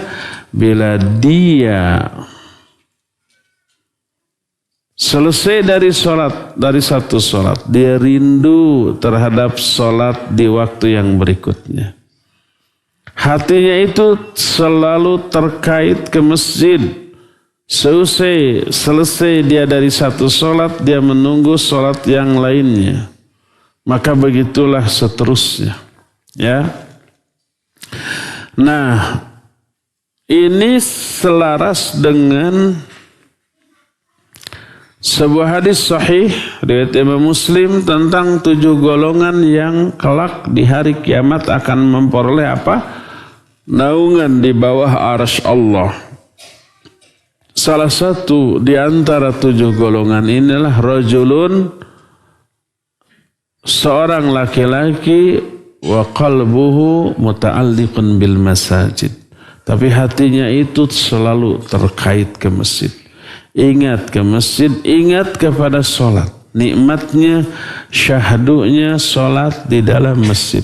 bila dia selesai dari sholat, dari satu sholat, dia rindu terhadap sholat di waktu yang berikutnya. Hatinya itu selalu terkait ke masjid. Selesai dia dari satu sholat, dia menunggu sholat yang lainnya. Maka begitulah seterusnya. Ya. Nah, ini selaras dengan sebuah hadis sahih riwayat Imam Muslim tentang 7 golongan yang kelak di hari kiamat akan memperoleh apa? Naungan di bawah arsy Allah. Salah satu di antara 7 golongan inilah rajulun, seorang laki-laki, wa qalbuhu muta'alliqun bil masajid. Tapi hatinya itu selalu terkait ke masjid. Ingat ke masjid, ingat kepada sholat. Nikmatnya, syahdunya sholat di dalam masjid.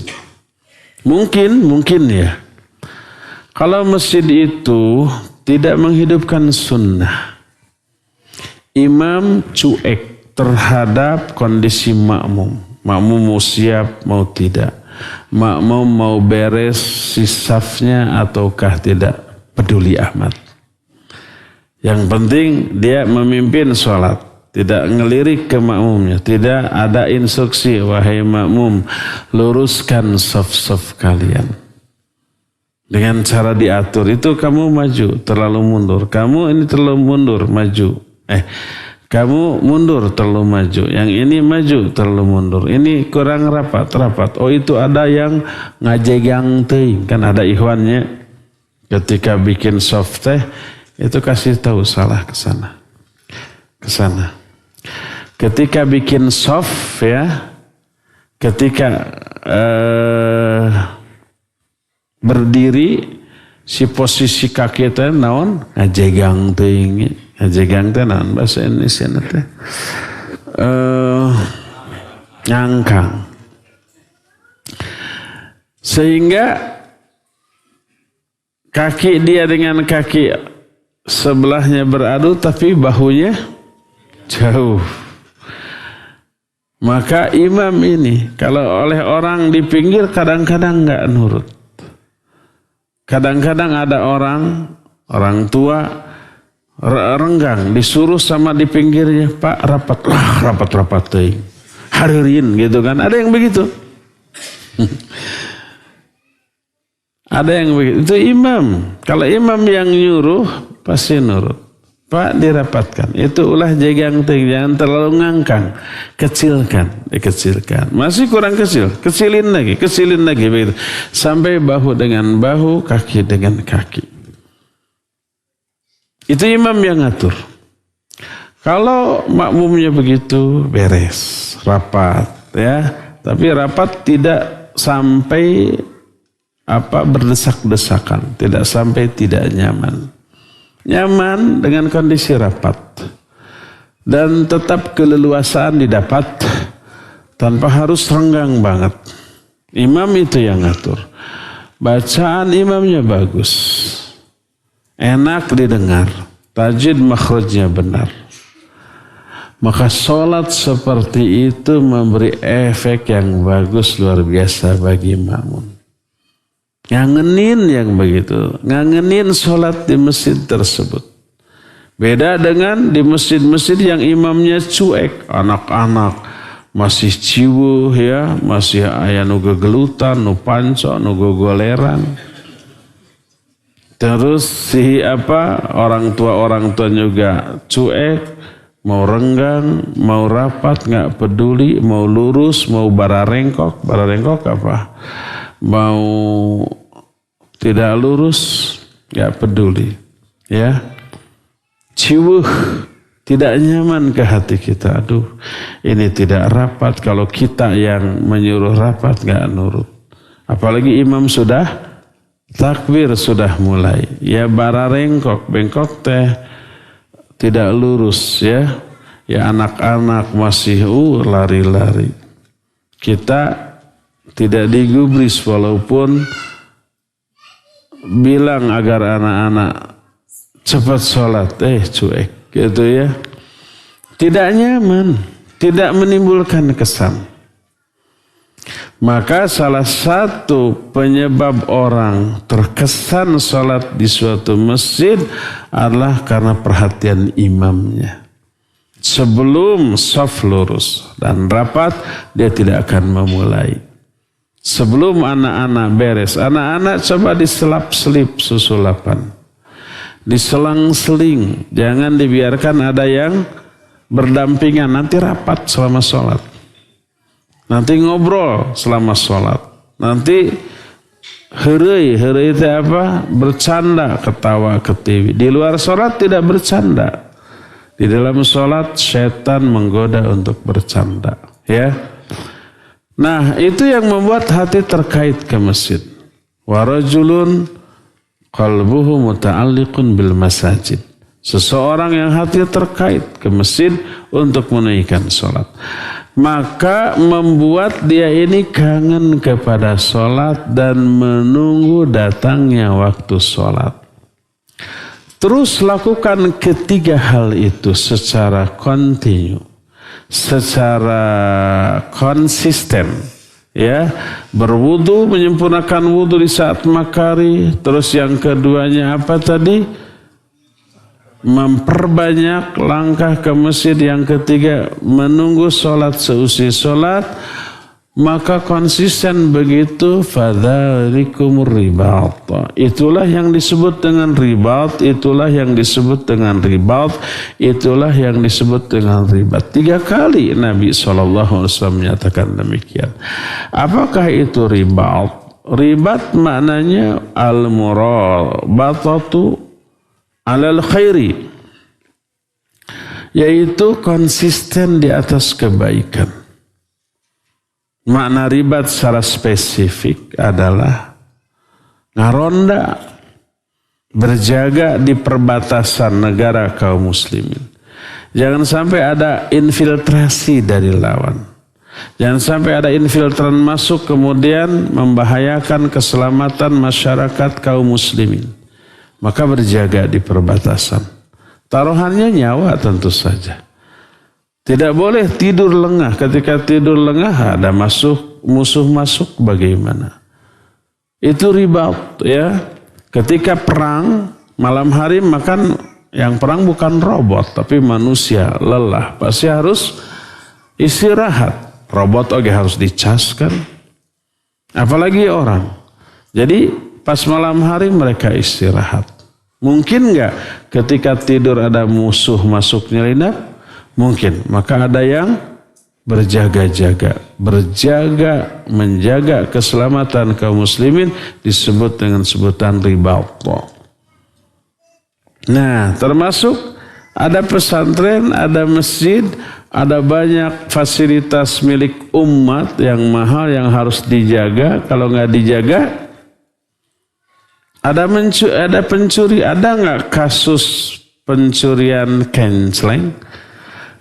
Mungkin ya. Kalau masjid itu tidak menghidupkan sunnah, imam cuek terhadap kondisi makmum. Makmum mau siap, mau tidak. Makmum mau beres sisafnya ataukah tidak, peduli amat. Yang penting dia memimpin sholat, tidak ngelirik ke makmumnya, tidak ada instruksi, wahai makmum, luruskan saf-saf kalian. Dengan cara diatur itu kamu maju, terlalu mundur. Kamu ini terlalu mundur, maju. Kamu mundur, terlalu maju. Yang ini maju, terlalu mundur. Ini kurang rapat. Oh itu ada yang ngajegang teuing, kan ada ikhwannya. Ketika bikin soft teh, itu kasih tahu salah ke sana. Ketika bikin soft ya, ketika berdiri si posisi kaki teh naon ngajegang teuing. Ngajegang teh naon bahasa Indonesia teh? Nyangkang. Sehingga kaki dia dengan kaki sebelahnya beradu tapi bahunya jauh. Maka imam ini kalau oleh orang di pinggir kadang-kadang enggak nurut. Kadang-kadang ada orang tua renggang disuruh sama di pinggirnya, Pak rapat teuing. Haririn gitu kan. Ada yang begitu. Ada yang begitu. Itu imam. Kalau imam yang nyuruh pasti nurut. Pak dirapatkan. Itu ulah jegang teuing, jangan terlalu ngangkang. Dikecilkan. Masih kurang kecil. Kecilin lagi begitu. Sampai bahu dengan bahu, kaki dengan kaki. Itu imam yang ngatur. Kalau makmumnya begitu beres, rapat ya. Tapi rapat tidak sampai berdesak-desakan, tidak sampai tidak nyaman. Nyaman dengan kondisi rapat. Dan tetap keleluasaan didapat tanpa harus renggang banget. Imam itu yang ngatur. Bacaan imamnya bagus. Enak didengar. Tajwid makhrajnya benar. Maka sholat seperti itu memberi efek yang bagus luar biasa bagi makmum. Ngangenin yang begitu. Ngangenin sholat di masjid tersebut. Beda dengan di masjid-masjid yang imamnya cuek. Anak-anak masih ciwuh ya. Masih aya nu gegelutan, nu panco, nu gogoleran. Terus orang tua juga cuek. Mau renggang, mau rapat, nggak peduli. Mau lurus, mau bararengkok apa? Mau tidak lurus, nggak peduli. Ya, ciwuh, tidak nyaman ke hati kita. Aduh, ini tidak rapat. Kalau kita yang menyuruh rapat, nggak nurut. Apalagi imam sudah takbir, sudah mulai. Ya bararengkok, bengkok teh tidak lurus ya. Ya anak-anak masih lari-lari. Kita tidak digubris walaupun bilang agar anak-anak cepat sholat, cuek gitu ya. Tidak nyaman, tidak menimbulkan kesan. Maka salah satu penyebab orang terkesan sholat di suatu masjid adalah karena perhatian imamnya. Sebelum shaf lurus dan rapat, dia tidak akan memulai. Sebelum anak-anak beres, anak-anak coba diselap-selip susulapan. Diselang-seling, jangan dibiarkan ada yang berdampingan, nanti rapat selama sholat. Nanti ngobrol selama sholat. Nanti heureuy itu apa? Bercanda, ketawa ke TV. Di luar sholat tidak bercanda. Di dalam sholat setan menggoda untuk bercanda. Ya. Nah itu yang membuat hati terkait ke masjid. Wa rajulun qalbuhu muta'alliqun bil masajid. Seseorang yang hati terkait ke masjid untuk menunaikan sholat. Maka membuat dia ini kangen kepada sholat dan menunggu datangnya waktu sholat. Terus lakukan ketiga hal itu secara kontinu, secara konsisten. Ya, berwudu, menyempurnakan wudu di saat makari. Terus yang keduanya apa tadi? Memperbanyak langkah ke masjid. Yang ketiga, menunggu sholat seusai sholat. Maka konsisten begitu, fadzalikumur ribat. Itulah yang disebut dengan ribat. Itulah yang disebut dengan ribat. Itulah yang disebut dengan ribat. 3 kali Nabi SAW menyatakan demikian. Apakah itu ribat? Ribat maknanya al-murabatatu alal khairi, yaitu konsisten di atas kebaikan. Makna ribat secara spesifik adalah ngaronda, berjaga di perbatasan negara kaum muslimin. Jangan sampai ada infiltrasi dari lawan. Jangan sampai ada infiltran masuk kemudian membahayakan keselamatan masyarakat kaum muslimin. Maka berjaga di perbatasan. Taruhannya nyawa tentu saja. Tidak boleh tidur lengah. Ketika tidur lengah ada musuh masuk bagaimana? Itu ribat ya. Ketika perang malam hari makan, yang perang bukan robot tapi manusia lelah. Pasti harus istirahat. Robot harus dicaskan. Apalagi orang. Jadi pas malam hari mereka istirahat. Mungkin enggak ketika tidur ada musuh masuk nyelinap? Mungkin. Maka ada yang berjaga-jaga. Berjaga, menjaga keselamatan kaum muslimin disebut dengan sebutan ribat. Nah, termasuk ada pesantren, ada masjid, ada banyak fasilitas milik umat yang mahal yang harus dijaga. Kalau enggak dijaga, ada pencuri. Ada enggak kasus pencurian kenceleng?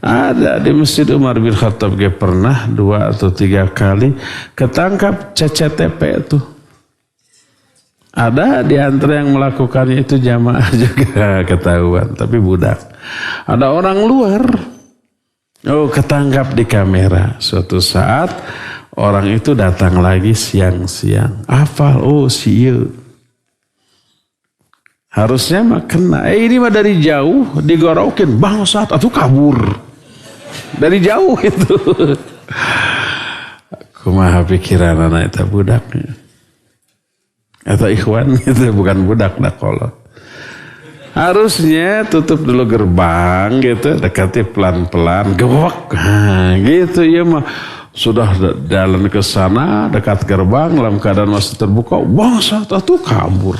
Ada di Masjid Umar bin Khattab pernah 2 atau 3 kali ketangkap CCTV itu. Ada di antara yang melakukannya itu jamaah juga ketahuan, tapi budak. Ada orang luar, ketangkap di kamera. Suatu saat orang itu datang lagi siang-siang. Hafal, sieu. Harusnya mah kena. Ini mah dari jauh digorokin, bangsat atau kabur. Dari jauh itu. Kumaha pikiran anak itu budak. Atau ikhwan itu bukan budak dah kolot. Harusnya tutup dulu gerbang gitu, dekati pelan-pelan, gewek. Gitu ya mah. Sudah jalan ke sana, dekat gerbang dalam keadaan masih terbuka, bangsat atau kabur.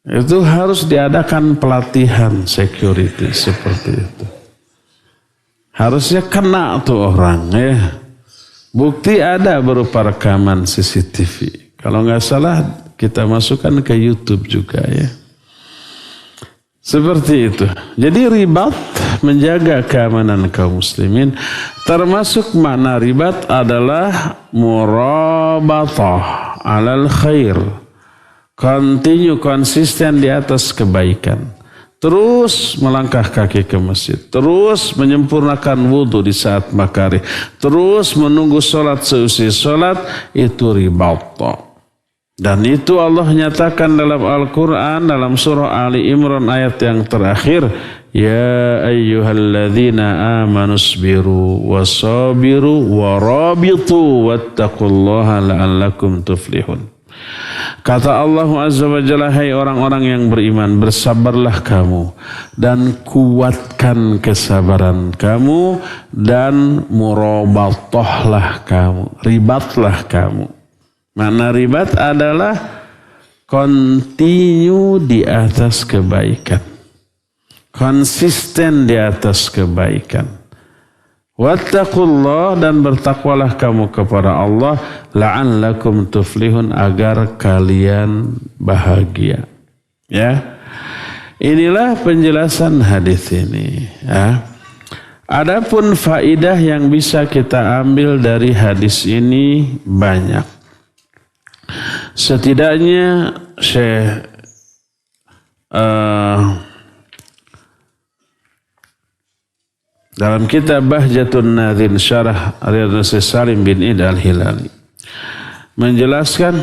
Itu harus diadakan pelatihan security seperti itu. Harusnya kena tuh orang ya. Bukti ada berupa rekaman CCTV. Kalau nggak salah kita masukkan ke YouTube juga ya. Seperti itu. Jadi ribat menjaga keamanan kaum muslimin. Termasuk makna ribat adalah murabatah alal khair, konsisten di atas kebaikan. Terus melangkah kaki ke masjid, terus menyempurnakan wudhu di saat makarih, terus menunggu sholat seusai sholat, itu ribat. Dan itu Allah nyatakan dalam Al-Quran, dalam surah Ali Imran ayat yang terakhir, ya ayyuhalladzina amanu sabiru wasabiru warabitu wattaqullaha la'allakum tuflihun. Kata Allah Azza wa Jalla, hai orang-orang yang beriman, bersabarlah kamu dan kuatkan kesabaran kamu dan murabatahlah kamu, ribatlah kamu. Makna ribat adalah continue di atas kebaikan, konsisten di atas kebaikan. Wattaqullah, dan bertakwalah kamu kepada Allah, la'allakum tuflihun, agar kalian bahagia. Ya, inilah penjelasan hadis ini. Ya. Adapun faidah yang bisa kita ambil dari hadis ini banyak. Setidaknya Syekh dalam kitab Bahjatun Nadhin Syarah Riyadhus Salim bin Id Al-Hilali menjelaskan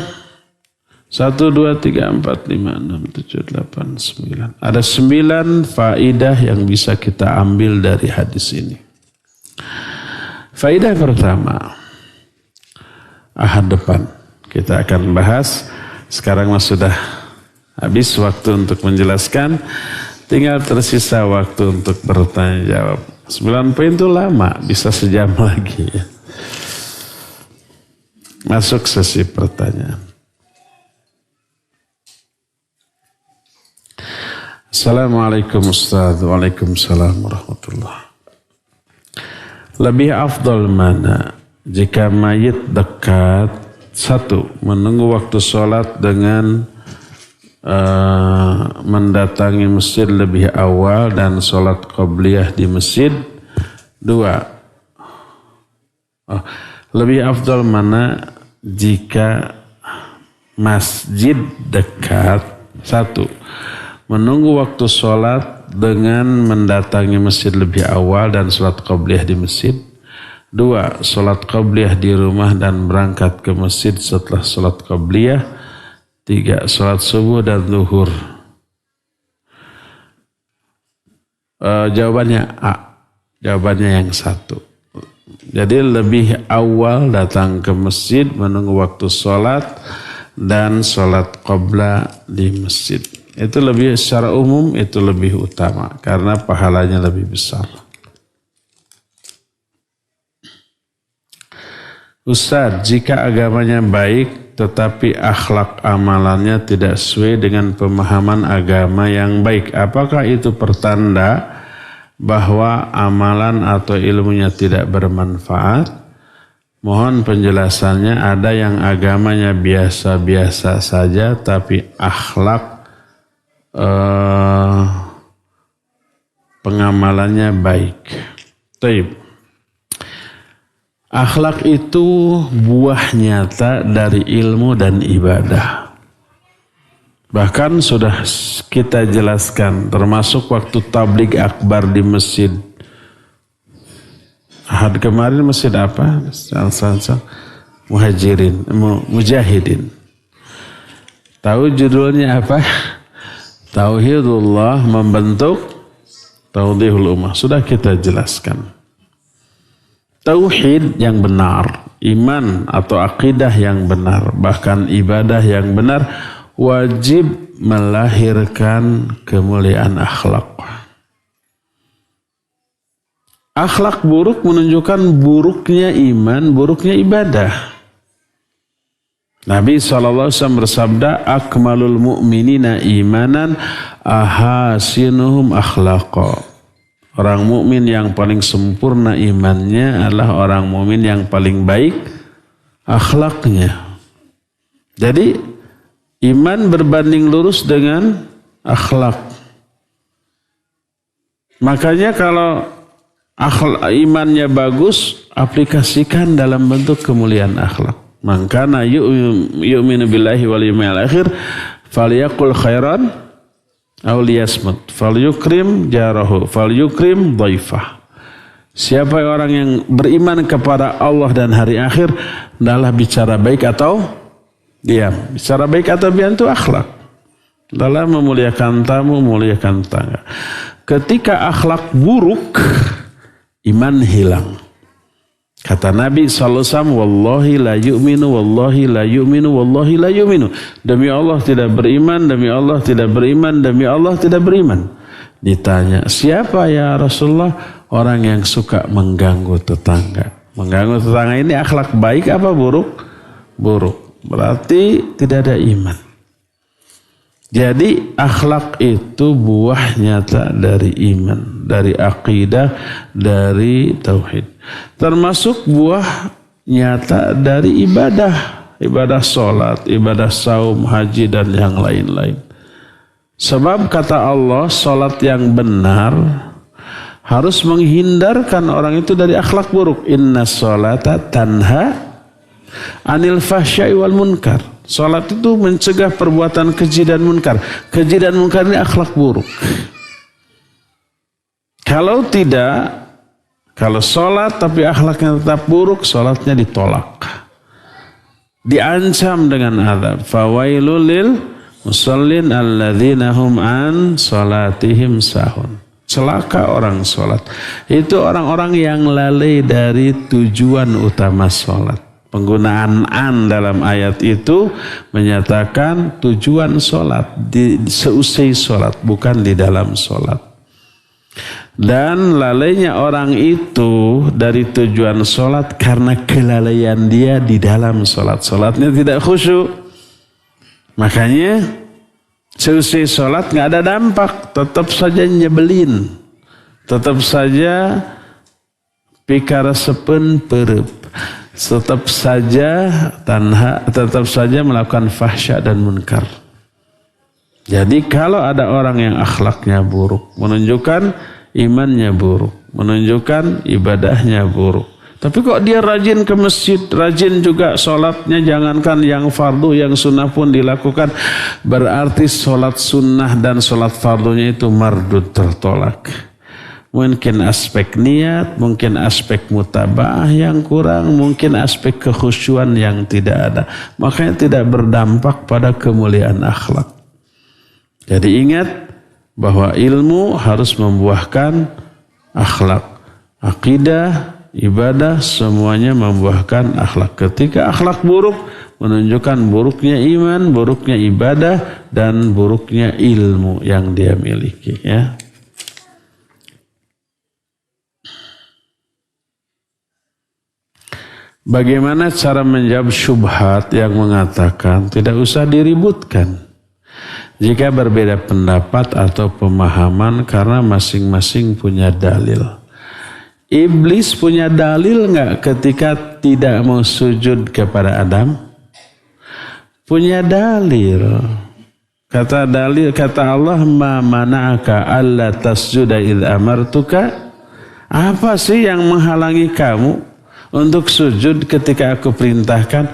1, 2, 3, 4, 5, 6, 7, 8, 9. Ada 9 faidah yang bisa kita ambil dari hadis ini. Faidah pertama, ahad depan kita akan bahas. Sekarang sudah habis waktu untuk menjelaskan, tinggal tersisa waktu untuk bertanya jawab. 9 poin itu lama, bisa sejam lagi. Masuk sesi pertanyaan. Assalamualaikum Ustaz. Waalaikumsalam warahmatullahi. Lebih afdal mana jika mayit dekat? 1. Menunggu waktu sholat dengan mendatangi masjid lebih awal dan sholat qabliyah di masjid. 2. Lebih afdal mana jika masjid dekat? 1. Menunggu waktu sholat dengan mendatangi masjid lebih awal dan sholat qabliyah di masjid. 2. Sholat qabliyah di rumah dan berangkat ke masjid setelah sholat qabliyah. 3. Sholat subuh dan zuhur. Jawabannya A. Jawabannya yang 1. Jadi lebih awal datang ke masjid, menunggu waktu sholat dan sholat qabla di masjid. Itu lebih, secara umum itu lebih utama karena pahalanya lebih besar. Ustaz, jika agamanya baik tetapi akhlak amalannya tidak sesuai dengan pemahaman agama yang baik, apakah itu pertanda bahwa amalan atau ilmunya tidak bermanfaat? Mohon penjelasannya. Ada yang agamanya biasa-biasa saja tapi akhlak pengamalannya baik. Taib. Akhlak itu buah nyata dari ilmu dan ibadah. Bahkan sudah kita jelaskan, termasuk waktu tabligh akbar di masjid. Ahad kemarin masjid apa? Mujahidin. Tahu judulnya apa? Tauhidullah membentuk tauhidul ummah. Sudah kita jelaskan. Tauhid yang benar, iman atau akidah yang benar, bahkan ibadah yang benar wajib melahirkan kemuliaan akhlak. Akhlak buruk menunjukkan buruknya iman, buruknya ibadah. Nabi SAW bersabda, akmalul mu'minina imanan ahasinuhum akhlaqa. Orang mukmin yang paling sempurna imannya adalah orang mukmin yang paling baik akhlaknya. Jadi iman berbanding lurus dengan akhlak. Makanya kalau imannya bagus, aplikasikan dalam bentuk kemuliaan akhlak. Mangkana yu'minu billahi wal yawmil akhir falyaqul khairan aw liyasmut falyukrim jarahu falyukrim dhaifah. Siapa orang yang beriman kepada Allah dan hari akhir, hendaklah bicara baik atau diam. Bicara baik atau diam itu akhlak. Dalam memuliakan tamu, memuliakan tetangga. Ketika akhlak buruk, iman hilang. Kata Nabi SAW, wallahi la yu'minu, wallahi la yu'minu, wallahi la yu'minu. Demi Allah tidak beriman, demi Allah tidak beriman, demi Allah tidak beriman. Ditanya, siapa ya Rasulullah? Orang yang suka mengganggu tetangga. Mengganggu tetangga ini akhlak baik apa buruk? Buruk. Berarti tidak ada iman. Jadi akhlak itu buah nyata dari iman, dari akidah, dari tauhid. Termasuk buah nyata dari ibadah. Ibadah sholat, ibadah saum, haji dan yang lain-lain. Sebab kata Allah, sholat yang benar harus menghindarkan orang itu dari akhlak buruk. Inna sholata tanha anil fahsya'i wal munkar. Sholat itu mencegah perbuatan keji dan munkar. Keji dan munkar ini akhlak buruk. Kalau tidak, kalau sholat tapi akhlaknya tetap buruk, sholatnya ditolak. Diancam dengan azab. Fawailul lil musallin alladzina hum an sholatihim sahun. Celaka orang sholat. Itu orang-orang yang lalai dari tujuan utama sholat. Penggunaan an dalam ayat itu menyatakan tujuan sholat. Seusai sholat, bukan di dalam sholat. Dan lalainya orang itu dari tujuan sholat karena kelalaian dia di dalam sholat. Sholatnya tidak khusyuk. Makanya seusai sholat nggak ada dampak, tetap saja nyebelin, tetap saja pikara sepen perep, tetap saja tanha, tetap saja melakukan fahsya dan munkar. Jadi kalau ada orang yang akhlaknya buruk, menunjukkan imannya buruk, menunjukkan ibadahnya buruk. Tapi kok dia rajin ke masjid, rajin juga sholatnya, jangankan yang fardu, yang sunnah pun dilakukan. Berarti sholat sunnah dan sholat fardunya itu mardud, tertolak. Mungkin aspek niat, mungkin aspek mutaba'ah yang kurang, mungkin aspek kekhusyuan yang tidak ada. Makanya tidak berdampak pada kemuliaan akhlak. Jadi ingat bahwa ilmu harus membuahkan akhlak. Akidah, ibadah semuanya membuahkan akhlak. Ketika akhlak buruk menunjukkan buruknya iman, buruknya ibadah dan buruknya ilmu yang dia miliki, ya. Bagaimana cara menjawab syubhat yang mengatakan tidak usah diributkan jika berbeda pendapat atau pemahaman karena masing-masing punya dalil? Iblis punya dalil enggak ketika tidak mau sujud kepada Adam? Punya dalil. Kata Allah, ma mana'aka alla tasjuda idh amartuka? Apa sih yang menghalangi kamu untuk sujud ketika aku perintahkan?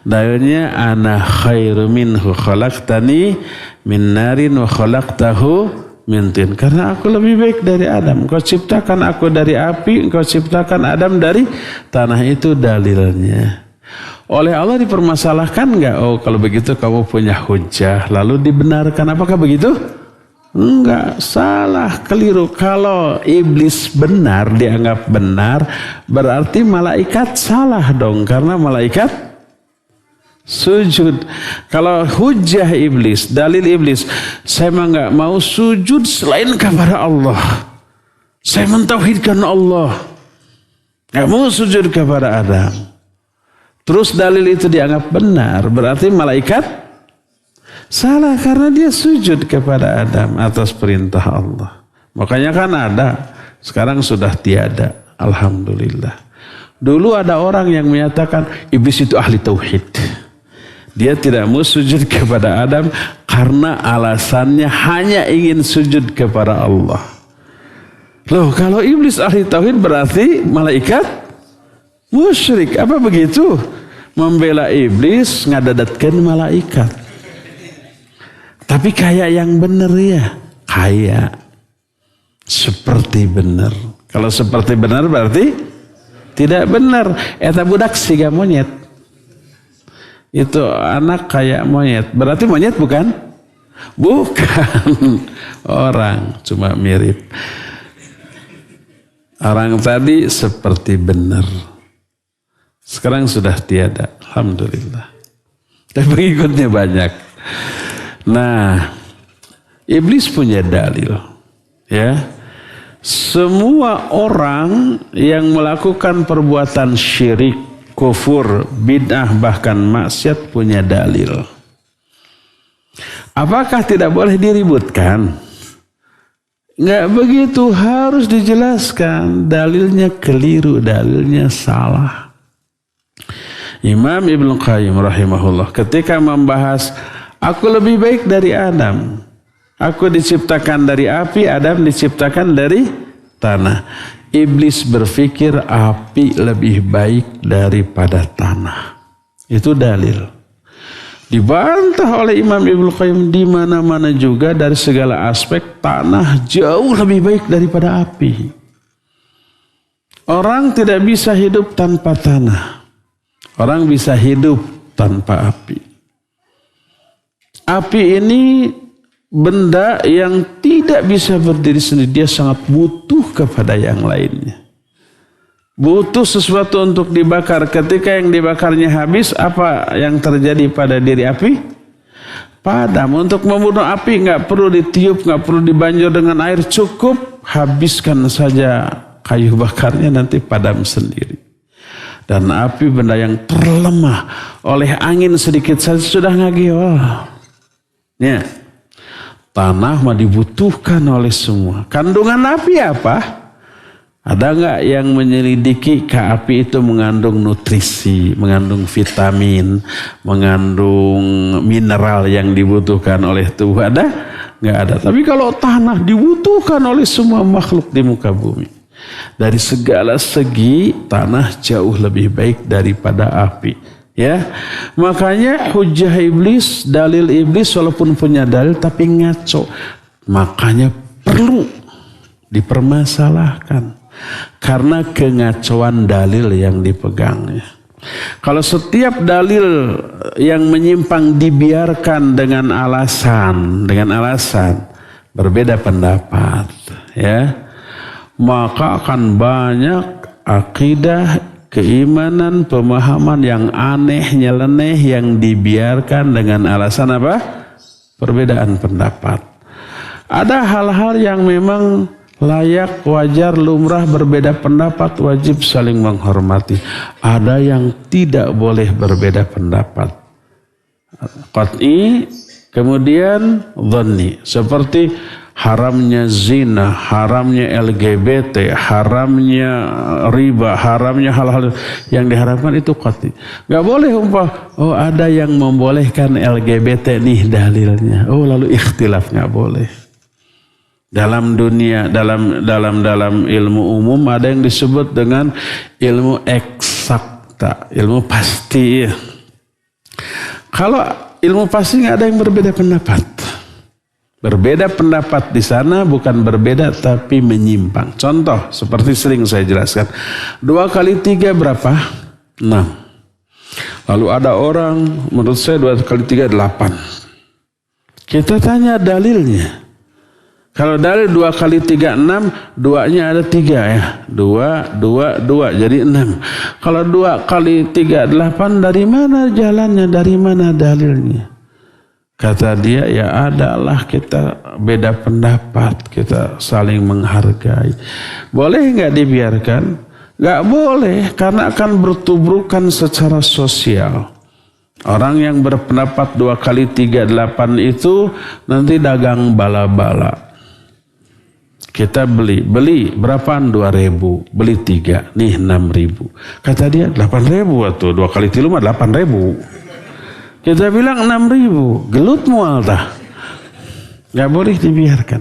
Dalilnya, ana khairu minhu khalaqtani min narin wa khalaqtahu mintin. Karena aku lebih baik dari Adam. Engkau ciptakan aku dari api, engkau ciptakan Adam dari tanah. Itu dalilnya. Oleh Allah dipermasalahkan enggak? Oh, kalau begitu kamu punya hujah, lalu dibenarkan. Apakah begitu? Enggak, salah, keliru. Kalau iblis benar, dianggap benar, berarti malaikat salah dong. Karena malaikat sujud. Kalau hujah iblis, dalil iblis, saya mah enggak mau sujud selain kepada Allah. Saya mentauhidkan Allah. Enggak mau sujud kepada Adam. Terus dalil itu dianggap benar, berarti malaikat salah karena dia sujud kepada Adam atas perintah Allah. Makanya kan ada, sekarang sudah tiada. Alhamdulillah. Dulu ada orang yang menyatakan iblis itu ahli tauhid. Dia tidak mau sujud kepada Adam karena alasannya hanya ingin sujud kepada Allah. Loh, kalau iblis ahli tauhid berarti malaikat musyrik. Apa begitu? Membela iblis ngadadatkeun malaikat. Tapi kayak yang bener ya. Kayak seperti benar. Kalau seperti benar berarti tidak benar. Eta budak siga monyet. Itu anak kayak monyet. Berarti monyet bukan? Bukan. Orang cuma mirip. Orang tadi seperti benar. Sekarang sudah tiada. Alhamdulillah. Dan pengikutnya banyak. Nah, iblis punya dalil. Ya. Semua orang yang melakukan perbuatan syirik, kufur, bid'ah, bahkan maksiat punya dalil. Apakah tidak boleh diributkan? Enggak begitu, harus dijelaskan. Dalilnya keliru, dalilnya salah. Imam Ibnu Qayyim rahimahullah ketika membahas aku lebih baik dari Adam. Aku diciptakan dari api, Adam diciptakan dari tanah. Iblis berpikir api lebih baik daripada tanah. Itu dalil. Dibantah oleh Imam Ibnu Qayyim di mana-mana juga dari segala aspek tanah jauh lebih baik daripada api. Orang tidak bisa hidup tanpa tanah. Orang bisa hidup tanpa api. Api ini benda yang tidak bisa berdiri sendiri. Dia sangat butuh kepada yang lainnya. Butuh sesuatu untuk dibakar. Ketika yang dibakarnya habis, apa yang terjadi pada diri api? Padam. Untuk membunuh api nggak perlu ditiup, nggak perlu dibanjur dengan air, cukup habiskan saja kayu bakarnya, nanti padam sendiri. Dan api benda yang terlemah oleh angin sedikit saja sudah ngagiol. Ya, tanah mah dibutuhkan oleh semua. Kandungan api apa? Ada nggak yang menyelidiki ke api itu mengandung nutrisi, mengandung vitamin, mengandung mineral yang dibutuhkan oleh tubuh? Ada? Nggak ada. Tapi kalau tanah dibutuhkan oleh semua makhluk di muka bumi. Dari segala segi tanah jauh lebih baik daripada api. Ya, makanya hujah iblis, dalil iblis walaupun punya dalil tapi ngaco. Makanya perlu dipermasalahkan. Karena kengacauan dalil yang dipegangnya. Kalau setiap dalil yang menyimpang dibiarkan dengan alasan berbeda pendapat, ya, maka akan banyak akidah, keimanan, pemahaman yang aneh, nyeleneh yang dibiarkan dengan alasan apa? Perbedaan pendapat. Ada hal-hal yang memang layak, wajar, lumrah, berbeda pendapat, wajib saling menghormati. Ada yang tidak boleh berbeda pendapat. Qat'i, kemudian dhanni. Seperti haramnya zina, haramnya LGBT, haramnya riba, haramnya hal-hal yang diharamkan itu qat'i. Gak boleh oh ada yang membolehkan LGBT nih dalilnya. Oh lalu ikhtilaf, gak boleh. Dalam dunia, dalam ilmu umum ada yang disebut dengan ilmu eksakta, ilmu pasti. Kalau ilmu pasti nggak ada yang berbeda pendapat. Berbeda pendapat di sana bukan berbeda tapi menyimpang. Contoh seperti sering saya jelaskan. 2 kali 3 berapa? 6. Lalu ada orang menurut saya 2 kali 3 8. Kita tanya dalilnya. Kalau dalil 2 kali 3 6, 2-nya ada 3 ya. 2 jadi 6. Kalau 2 kali 3 8, dari mana jalannya? Dari mana dalilnya? Kata dia, ya adalah kita beda pendapat, kita saling menghargai. Boleh nggak dibiarkan? Nggak boleh, karena akan bertubrukan secara sosial. Orang yang berpendapat 2 kali 3 8 itu nanti dagang bala-bala. Kita beli berapaan? 2.000, beli 3, nih 6.000. Kata dia 8.000 atau 2 kali 3 mah 8.000. Kita bilang 6.000, gelut mual tah. Gak boleh dibiarkan.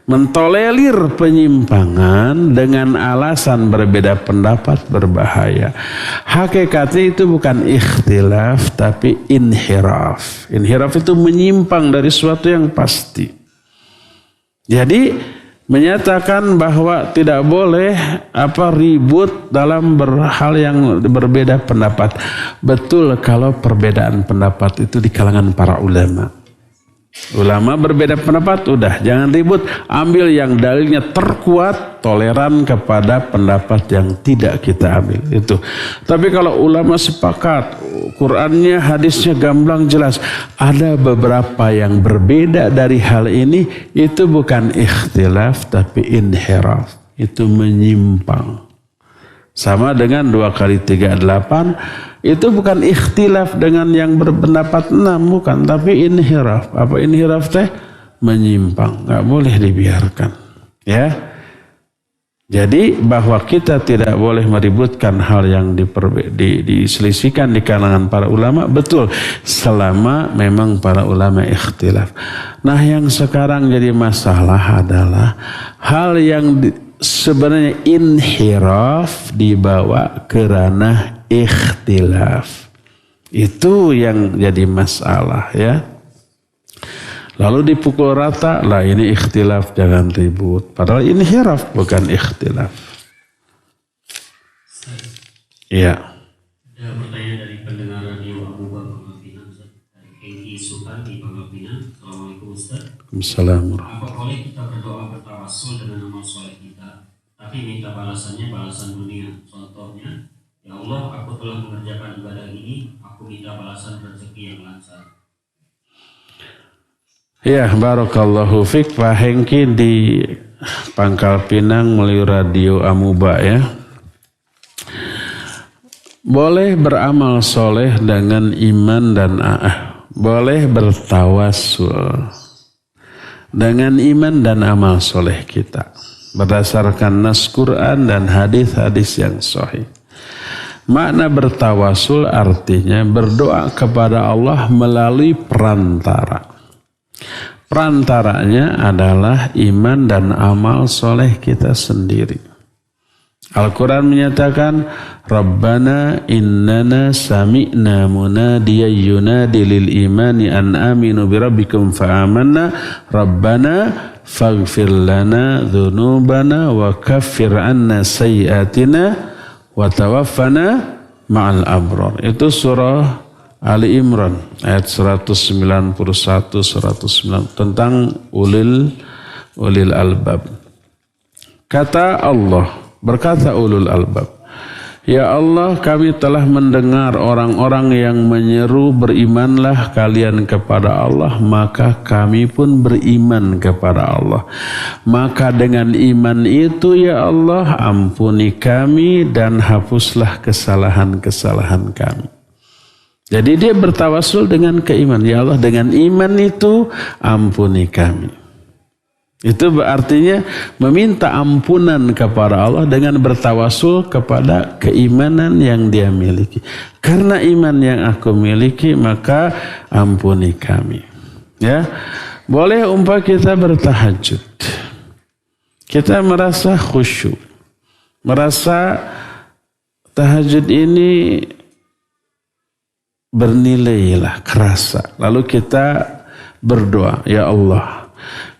Mentolerir penyimpangan dengan alasan berbeda pendapat berbahaya. Hakikatnya itu bukan ikhtilaf tapi inhiraf. Inhiraf itu menyimpang dari sesuatu yang pasti. Jadi menyatakan bahwa tidak boleh ribut dalam hal yang berbeda pendapat. Betul kalau perbedaan pendapat itu di kalangan para ulama. Ulama berbeda pendapat, udah jangan ribut, ambil yang dalilnya terkuat, toleran kepada pendapat yang tidak kita ambil itu. Tapi kalau ulama sepakat, Qur'annya, hadisnya gamblang jelas, ada beberapa yang berbeda dari hal ini, itu bukan ikhtilaf tapi inhiraf, itu menyimpang. Sama dengan 2 kali 3 8, itu bukan ikhtilaf dengan yang berpendapat 6, bukan, tapi inhiraf. Apa inhiraf teh? Menyimpang, nggak boleh dibiarkan. Ya, jadi bahwa kita tidak boleh meributkan hal yang diselisihkan di kalangan para ulama, betul, selama memang para ulama ikhtilaf. Nah, yang sekarang jadi masalah adalah hal yang sebenarnya inhiraf dibawa ke ranah ikhtilaf. Itu yang jadi masalah, ya. Lalu dipukul rata, lah ini ikhtilaf, jangan ribut. Padahal inhiraf bukan ikhtilaf. Iya. Ada pertanyaan dari pendengar radio Abu Bakar Panggapinan, dari Hengki Sultan di Panggapinan. Assalamualaikum Ustaz. Assalamualaikum. Apa boleh kita berdoa bertawassul dengan amal soleh kita, tapi minta balasannya balasan dunia? Contohnya, ya Allah, aku telah mengerjakan ibadah ini, aku minta balasan rezeki yang lancar. Ya, barakallahu fiik, Pak Hengki di Pangkal Pinang melalui radio Amuba, ya. Boleh beramal soleh dengan iman dan boleh bertawassul dengan iman dan amal soleh kita berdasarkan nas Quran dan hadis-hadis yang sahih. Makna bertawassul artinya berdoa kepada Allah melalui perantara. Perantaranya adalah iman dan amal soleh kita sendiri. Al-Quran menyatakan, Rabbana innana sami'na munadiyan yunadi lil imani an aminu birabbikum fa'amanna Rabbana faghfir lana dhunubana wa kaffir anna sayyiatina wa tawaffana ma'al abrar. Itu surah Ali Imran ayat 191 109 tentang ulil albab. Kata Allah, berkata ulul albab, ya Allah, kami telah mendengar orang-orang yang menyeru berimanlah kalian kepada Allah, maka kami pun beriman kepada Allah. Maka dengan iman itu ya Allah, ampuni kami dan hapuslah kesalahan-kesalahan kami. Jadi dia bertawassul dengan keimanan. Ya Allah, dengan iman itu ampuni kami. Itu artinya meminta ampunan kepada Allah dengan bertawassul kepada keimanan yang dia miliki. Karena iman yang aku miliki, maka ampuni kami. Ya, boleh umpah kita bertahajud. Kita merasa khusyuk. Merasa tahajud ini bernilailah, kerasa. Lalu kita berdoa, ya Allah,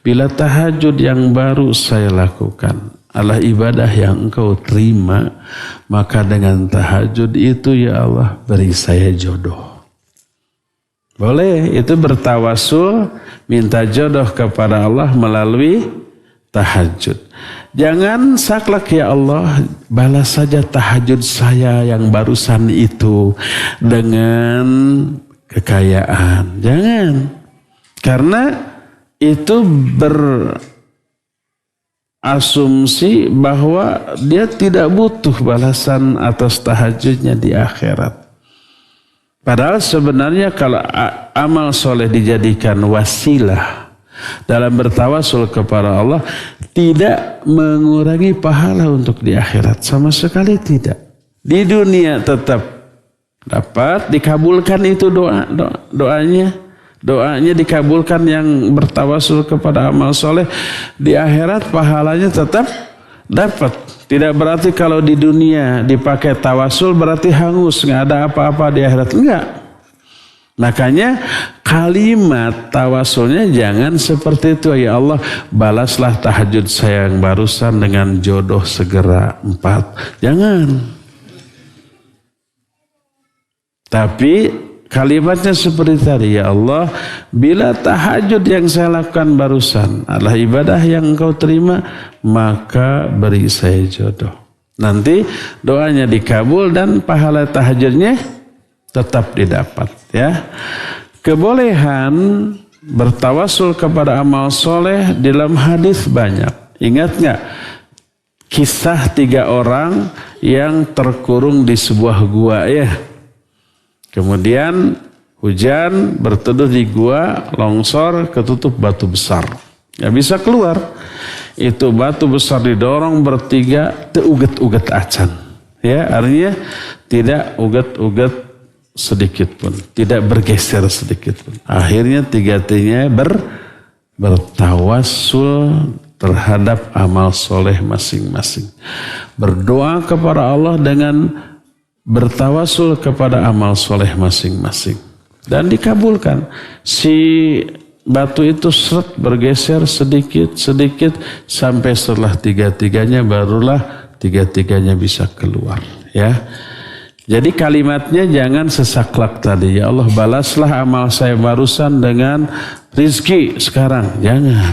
bila tahajud yang baru saya lakukan adalah ibadah yang Engkau terima, maka dengan tahajud itu ya Allah beri saya jodoh. Boleh, itu bertawassul, minta jodoh kepada Allah melalui tahajud. Jangan saklek, ya Allah, balas saja tahajud saya yang barusan itu dengan kekayaan. Jangan. Karena itu berasumsi bahwa dia tidak butuh balasan atas tahajudnya di akhirat. Padahal sebenarnya kalau amal soleh dijadikan wasilah dalam bertawassul kepada Allah, tidak mengurangi pahala untuk di akhirat, sama sekali tidak. Di dunia tetap dapat dikabulkan itu doanya, doanya dikabulkan yang bertawasul kepada amal soleh, di akhirat pahalanya tetap dapat. Tidak berarti kalau di dunia dipakai tawasul berarti hangus, nggak ada apa-apa di akhirat. Enggak. Makanya kalimat tawasulnya jangan seperti itu. Ya Allah, balaslah tahajud saya yang barusan dengan jodoh segera 4. Jangan. Tapi kalimatnya seperti tadi. Ya Allah, bila tahajud yang saya lakukan barusan adalah ibadah yang Engkau terima, maka beri saya jodoh. Nanti doanya dikabul dan pahala tahajudnya tetap didapat, ya. Kebolehan bertawasul kepada amal soleh dalam hadis banyak. Ingat nggak kisah 3 orang yang terkurung di sebuah gua, ya? Kemudian hujan, berteduh di gua, longsor, ketutup batu besar, nggak bisa keluar. Itu batu besar didorong bertiga, teuget-uget acan, ya, artinya tidak uget-uget sedikit pun, tidak bergeser sedikit pun. Akhirnya 3-tiganya bertawassul terhadap amal soleh masing-masing. Berdoa kepada Allah dengan bertawassul kepada amal soleh masing-masing. Dan dikabulkan. Si batu itu bergeser sedikit-sedikit sampai setelah 3-tiganya barulah 3-tiganya bisa keluar, ya. Jadi kalimatnya jangan sesaklak tadi. Ya Allah, balaslah amal saya barusan dengan rizki sekarang. Jangan.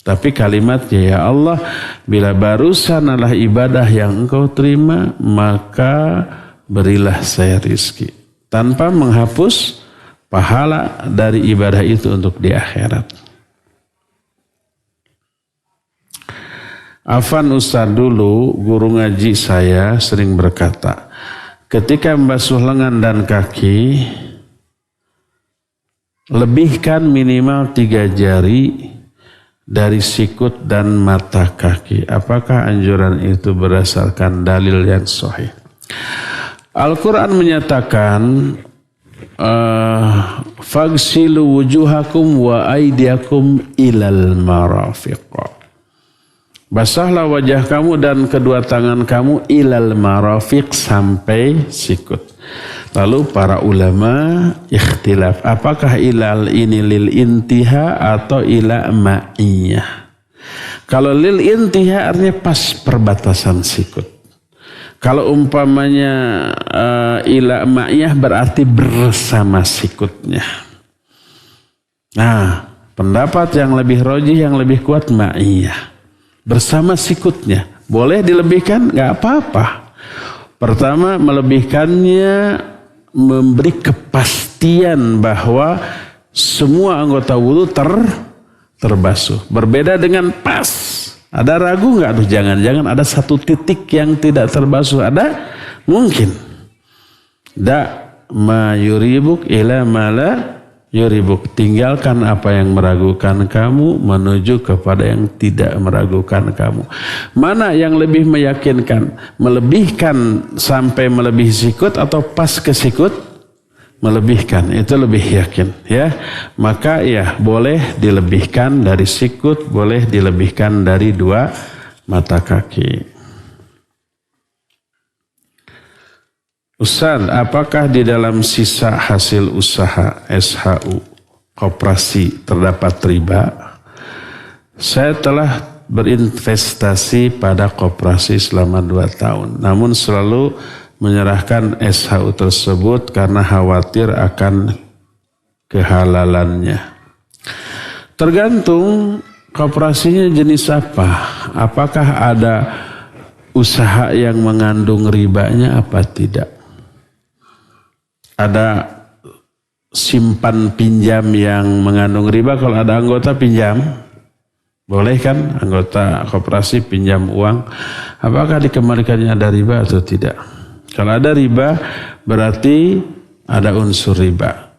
Tapi kalimatnya, ya Allah, bila barusan adalah ibadah yang Engkau terima, maka berilah saya rizki. Tanpa menghapus pahala dari ibadah itu untuk di akhirat. Afan Ustaz dulu, guru ngaji saya sering berkata, ketika membasuh lengan dan kaki, lebihkan minimal 3 jari dari sikut dan mata kaki. Apakah anjuran itu berdasarkan dalil yang sahih? Al-Quran menyatakan, fagsilu wujuhakum wa aydiakum ilal marafiq. Basahlah wajah kamu dan kedua tangan kamu ilal marafiq, sampai sikut. Lalu para ulama ikhtilaf, apakah ilal ini lil intiha atau ila ma'iyah? Kalau lil intiha artinya pas perbatasan sikut. Kalau umpamanya ila ma'iyah berarti bersama sikutnya. Nah, pendapat yang lebih rajih, yang lebih kuat ma'iyah. Bersama sikutnya. Boleh dilebihkan? Gak apa-apa. Pertama, melebihkannya memberi kepastian bahwa semua anggota wudu terbasuh. Berbeda dengan pas. Ada ragu gak? Aduh, jangan-jangan ada satu titik yang tidak terbasuh. Ada? Mungkin. Da ma yuribuk ila ma la yuribuk. Tinggalkan apa yang meragukan kamu menuju kepada yang tidak meragukan kamu. Mana yang lebih meyakinkan? Melebihkan sampai melebihi sikut atau pas ke sikut? Melebihkan, itu lebih yakin, ya. Maka ya boleh dilebihkan dari sikut, boleh dilebihkan dari 2 mata kaki. Ustaz, apakah di dalam sisa hasil usaha SHU koperasi terdapat riba? Saya telah berinvestasi pada koperasi selama 2 tahun. Namun selalu menyerahkan SHU tersebut karena khawatir akan kehalalannya. Tergantung koperasinya jenis apa. Apakah ada usaha yang mengandung ribanya apa tidak? Ada simpan pinjam yang mengandung riba. Kalau ada anggota pinjam, boleh kan anggota koperasi pinjam uang? Apakah dikembalikannya ada riba atau tidak? Kalau ada riba berarti ada unsur riba.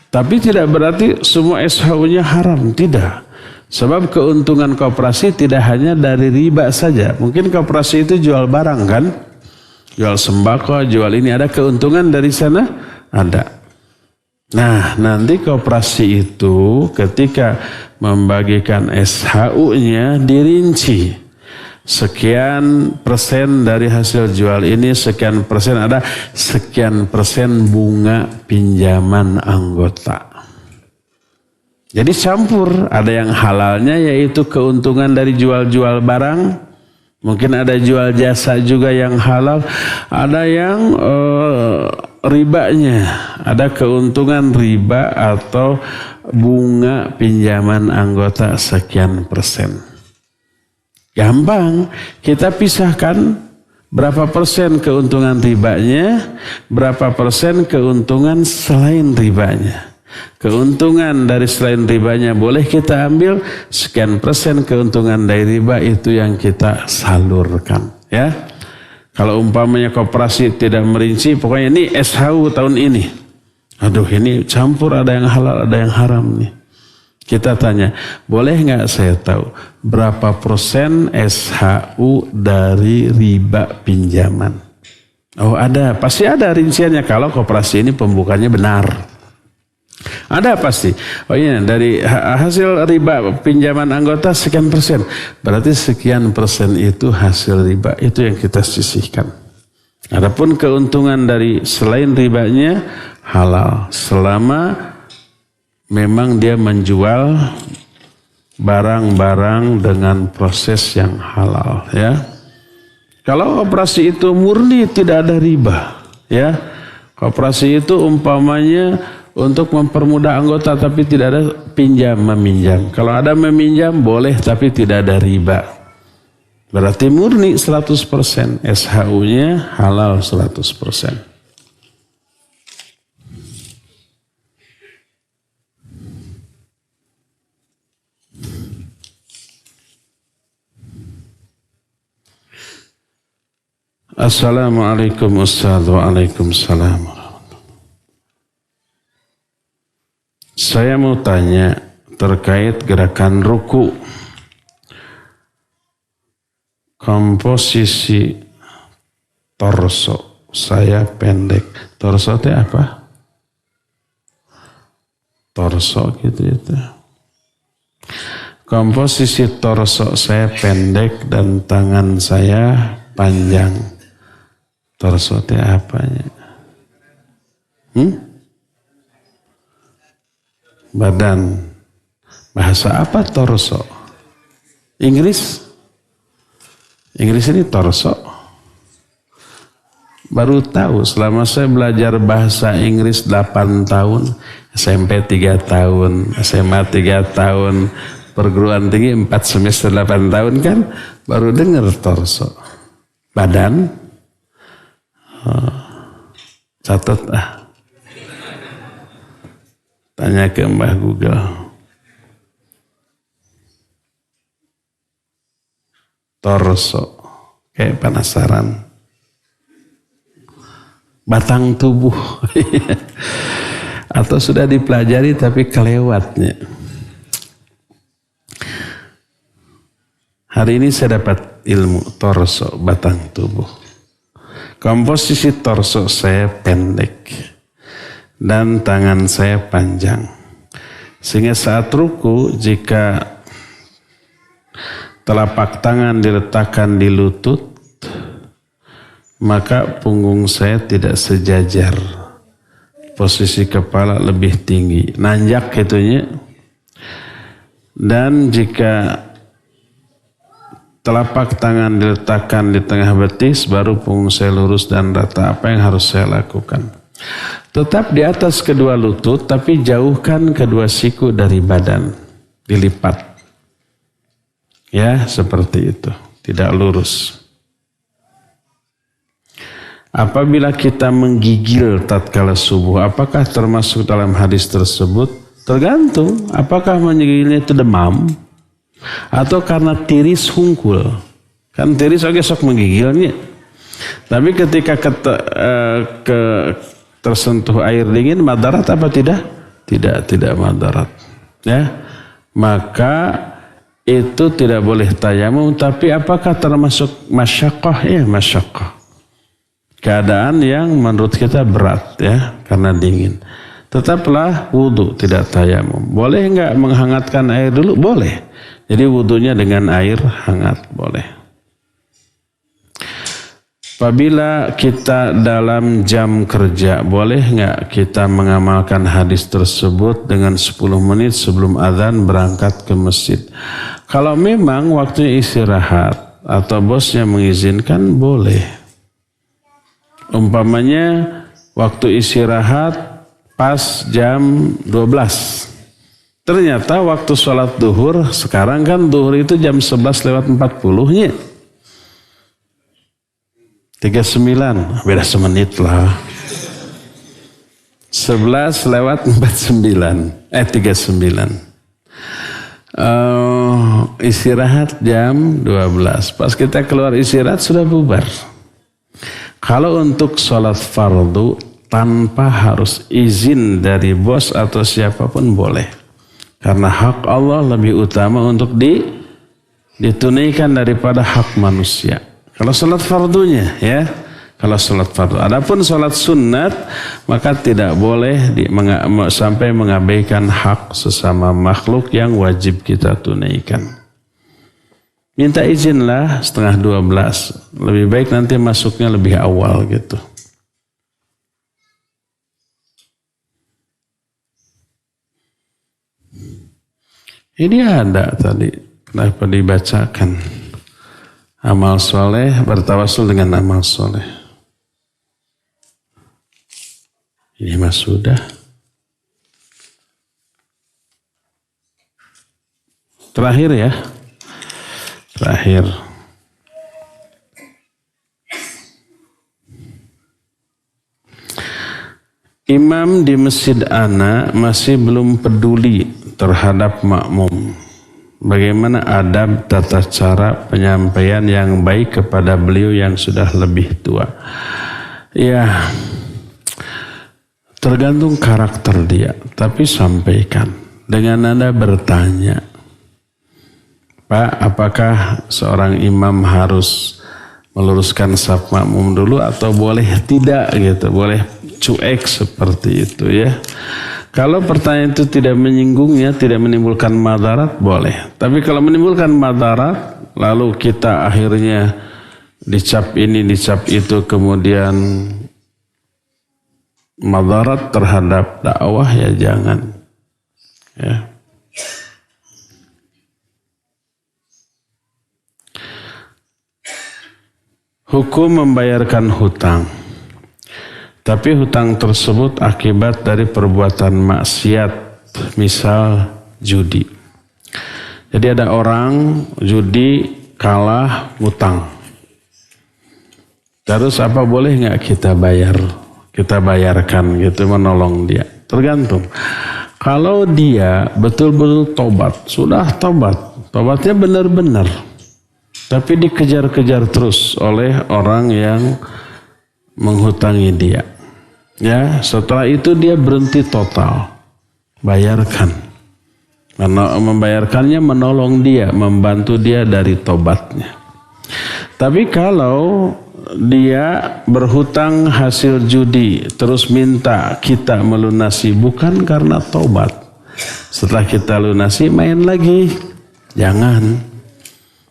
Tapi tidak berarti semua SHU-nya haram, tidak. Sebab keuntungan koperasi tidak hanya dari riba saja. Mungkin koperasi itu jual barang kan? Jual sembako, jual ini, ada keuntungan dari sana? Ada. Nah, nanti koperasi itu ketika membagikan SHU-nya dirinci. Sekian persen dari hasil jual ini, sekian persen ada sekian persen bunga pinjaman anggota. Jadi campur, ada yang halalnya yaitu keuntungan dari jual-jual barang. Mungkin ada jual jasa juga yang halal, ada yang ribanya, ada keuntungan riba atau bunga pinjaman anggota sekian persen. Gampang, kita pisahkan berapa persen keuntungan ribanya, berapa persen keuntungan selain ribanya. Keuntungan dari selain ribanya boleh kita ambil, sekian persen keuntungan dari riba itu yang kita salurkan, ya. Kalau umpamanya koperasi tidak merinci, pokoknya ini SHU tahun ini. Aduh, ini campur, ada yang halal, ada yang haram nih. Kita tanya, boleh nggak saya tahu berapa persen SHU dari riba pinjaman? Oh ada, pasti ada rinciannya kalau koperasi ini pembukanya benar. Ada pasti. Oh iya, dari hasil riba pinjaman anggota sekian persen. Berarti sekian persen itu hasil riba, itu yang kita sisihkan. Adapun keuntungan dari selain ribanya halal selama memang dia menjual barang-barang dengan proses yang halal, ya. Kalau operasi itu murni tidak ada riba, ya. Operasi itu umpamanya untuk mempermudah anggota tapi tidak ada pinjam meminjam. Kalau ada meminjam boleh tapi tidak ada riba. Berarti murni 100%, SHU-nya halal 100%. Assalamualaikum Ustaz. Waalaikumsalam. Saya mau tanya terkait gerakan ruku. Komposisi torso saya pendek. Torso itu apa? Torso gitu itu. Komposisi torso saya pendek dan tangan saya panjang. Torso itu apanya? Badan. Bahasa apa torso? Inggris? Inggris ini torso. Baru tahu selama saya belajar bahasa Inggris 8 tahun, SMP 3 tahun, SMA 3 tahun, perguruan tinggi 4 semester 8 tahun kan, baru dengar torso. Badan? Catat Tanya ke Mbah Google. Torso. Kayak penasaran. Batang tubuh. Atau sudah dipelajari tapi kelewatnya. Hari ini saya dapat ilmu torso, batang tubuh. Komposisi torso saya pendek. Dan tangan saya panjang. Sehingga saat ruku, jika telapak tangan diletakkan di lutut, maka punggung saya tidak sejajar. Posisi kepala lebih tinggi, nanjak itunya. Dan jika telapak tangan diletakkan di tengah betis, baru punggung saya lurus dan rata. Apa yang harus saya lakukan? Tetap di atas kedua lutut, tapi jauhkan kedua siku dari badan. Dilipat. Ya, seperti itu. Tidak lurus. Apabila kita menggigil tatkala subuh, apakah termasuk dalam hadis tersebut? Tergantung. Apakah menggigilnya itu demam? Atau karena tiris hungkul? Kan tiris oke sok menggigilnya. Tapi ketika tersentuh air dingin, madarat apa tidak? Tidak madarat. Ya, maka itu tidak boleh tayamum. Tapi apakah termasuk masyaqqah? Ya, masyaqqah. Keadaan yang menurut kita berat ya, karena dingin. tetaplah wudu, tidak tayamum. Boleh nggak menghangatkan air dulu? Boleh. Jadi wudunya dengan air hangat, boleh. Apabila kita dalam jam kerja, boleh nggak kita mengamalkan hadis tersebut dengan 10 menit sebelum azan berangkat ke masjid? Kalau memang waktunya istirahat atau bosnya mengizinkan, boleh. Umpamanya waktu istirahat pas jam 12. Ternyata waktu sholat duhur, sekarang kan duhur itu jam 11:40-nya. 39, beda semenit lah. 11:49, 39. Istirahat jam 12. Pas kita keluar istirahat sudah bubar. Kalau untuk sholat fardu tanpa harus izin dari bos atau siapapun boleh. Karena hak Allah lebih utama untuk ditunaikan daripada hak manusia. Kalau sholat fardunya ya, kalau sholat fardu. Adapun sholat sunat maka tidak boleh sampai mengabaikan hak sesama makhluk yang wajib kita tunaikan. Minta izinlah 11:30. Lebih baik nanti masuknya lebih awal gitu. Ini ada tadi, kenapa dibacakan? Amal soleh, bertawasul dengan amal soleh. Ini mas sudah. Terakhir ya. Terakhir. Imam di masjid ana masih belum peduli terhadap makmum. Bagaimana adab tata cara penyampaian yang baik kepada beliau yang sudah lebih tua? Ya, tergantung karakter dia. Tapi sampaikan dengan Anda bertanya, Pak, apakah seorang imam harus meluruskan saf makmum dulu atau boleh tidak gitu? Boleh cuek seperti itu ya. Kalau pertanyaan itu tidak menyinggungnya, tidak menimbulkan madarat, boleh. Tapi kalau menimbulkan madarat, lalu kita akhirnya dicap ini, dicap itu, kemudian madarat terhadap dakwah, ya jangan. Ya. Hukum membayarkan hutang. Tapi hutang tersebut akibat dari perbuatan maksiat, misal judi. Jadi ada orang judi kalah hutang. Terus apa boleh nggak kita bayar? Kita bayarkan gitu, menolong dia. Tergantung. Kalau dia betul-betul tobat, sudah tobat, tobatnya benar-benar. Tapi dikejar-kejar terus oleh orang yang menghutangi dia. Ya, setelah itu dia berhenti total. Bayarkan. Membayarkannya menolong dia, membantu dia dari tobatnya. Tapi kalau dia berhutang hasil judi, terus minta kita melunasi, bukan karena tobat. Setelah kita lunasi, main lagi. Jangan.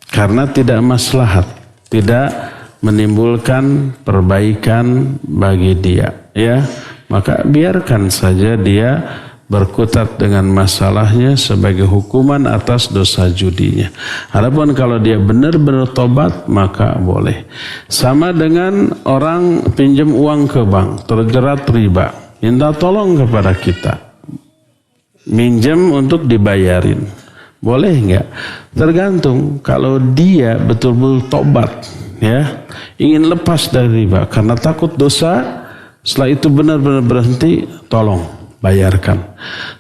Karena tidak maslahat, tidak menimbulkan perbaikan bagi dia. Ya, maka biarkan saja dia berkutat dengan masalahnya sebagai hukuman atas dosa judinya. Adapun kalau dia benar-benar tobat, maka boleh. Sama dengan orang pinjam uang ke bank, terjerat riba, minta tolong kepada kita, minjem untuk dibayarin, boleh nggak? Tergantung. Kalau dia betul-betul tobat, ya, ingin lepas dari riba karena takut dosa, setelah itu benar-benar berhenti, tolong bayarkan.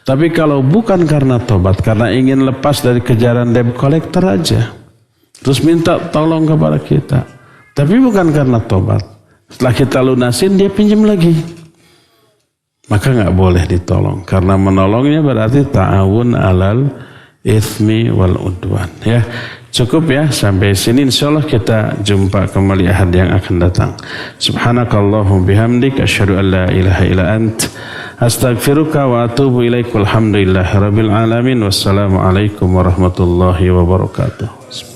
Tapi kalau bukan karena tobat, karena ingin lepas dari kejaran debt collector aja, terus minta tolong kepada kita, tapi bukan karena tobat, setelah kita lunasin dia pinjam lagi, maka nggak boleh ditolong. Karena menolongnya berarti ta'awun alal ithmi wal udwan. Ya, cukup ya sampai sini. Insyaallah kita jumpa kembali ahad yang akan datang. Subhanakallahumma bihamdik asyhadu an la ilaha illa ant astaghfiruka wa atubu ilaik. Walhamdulillahirabbil alamin. Wassalamu alaikum warahmatullahi wabarakatuh.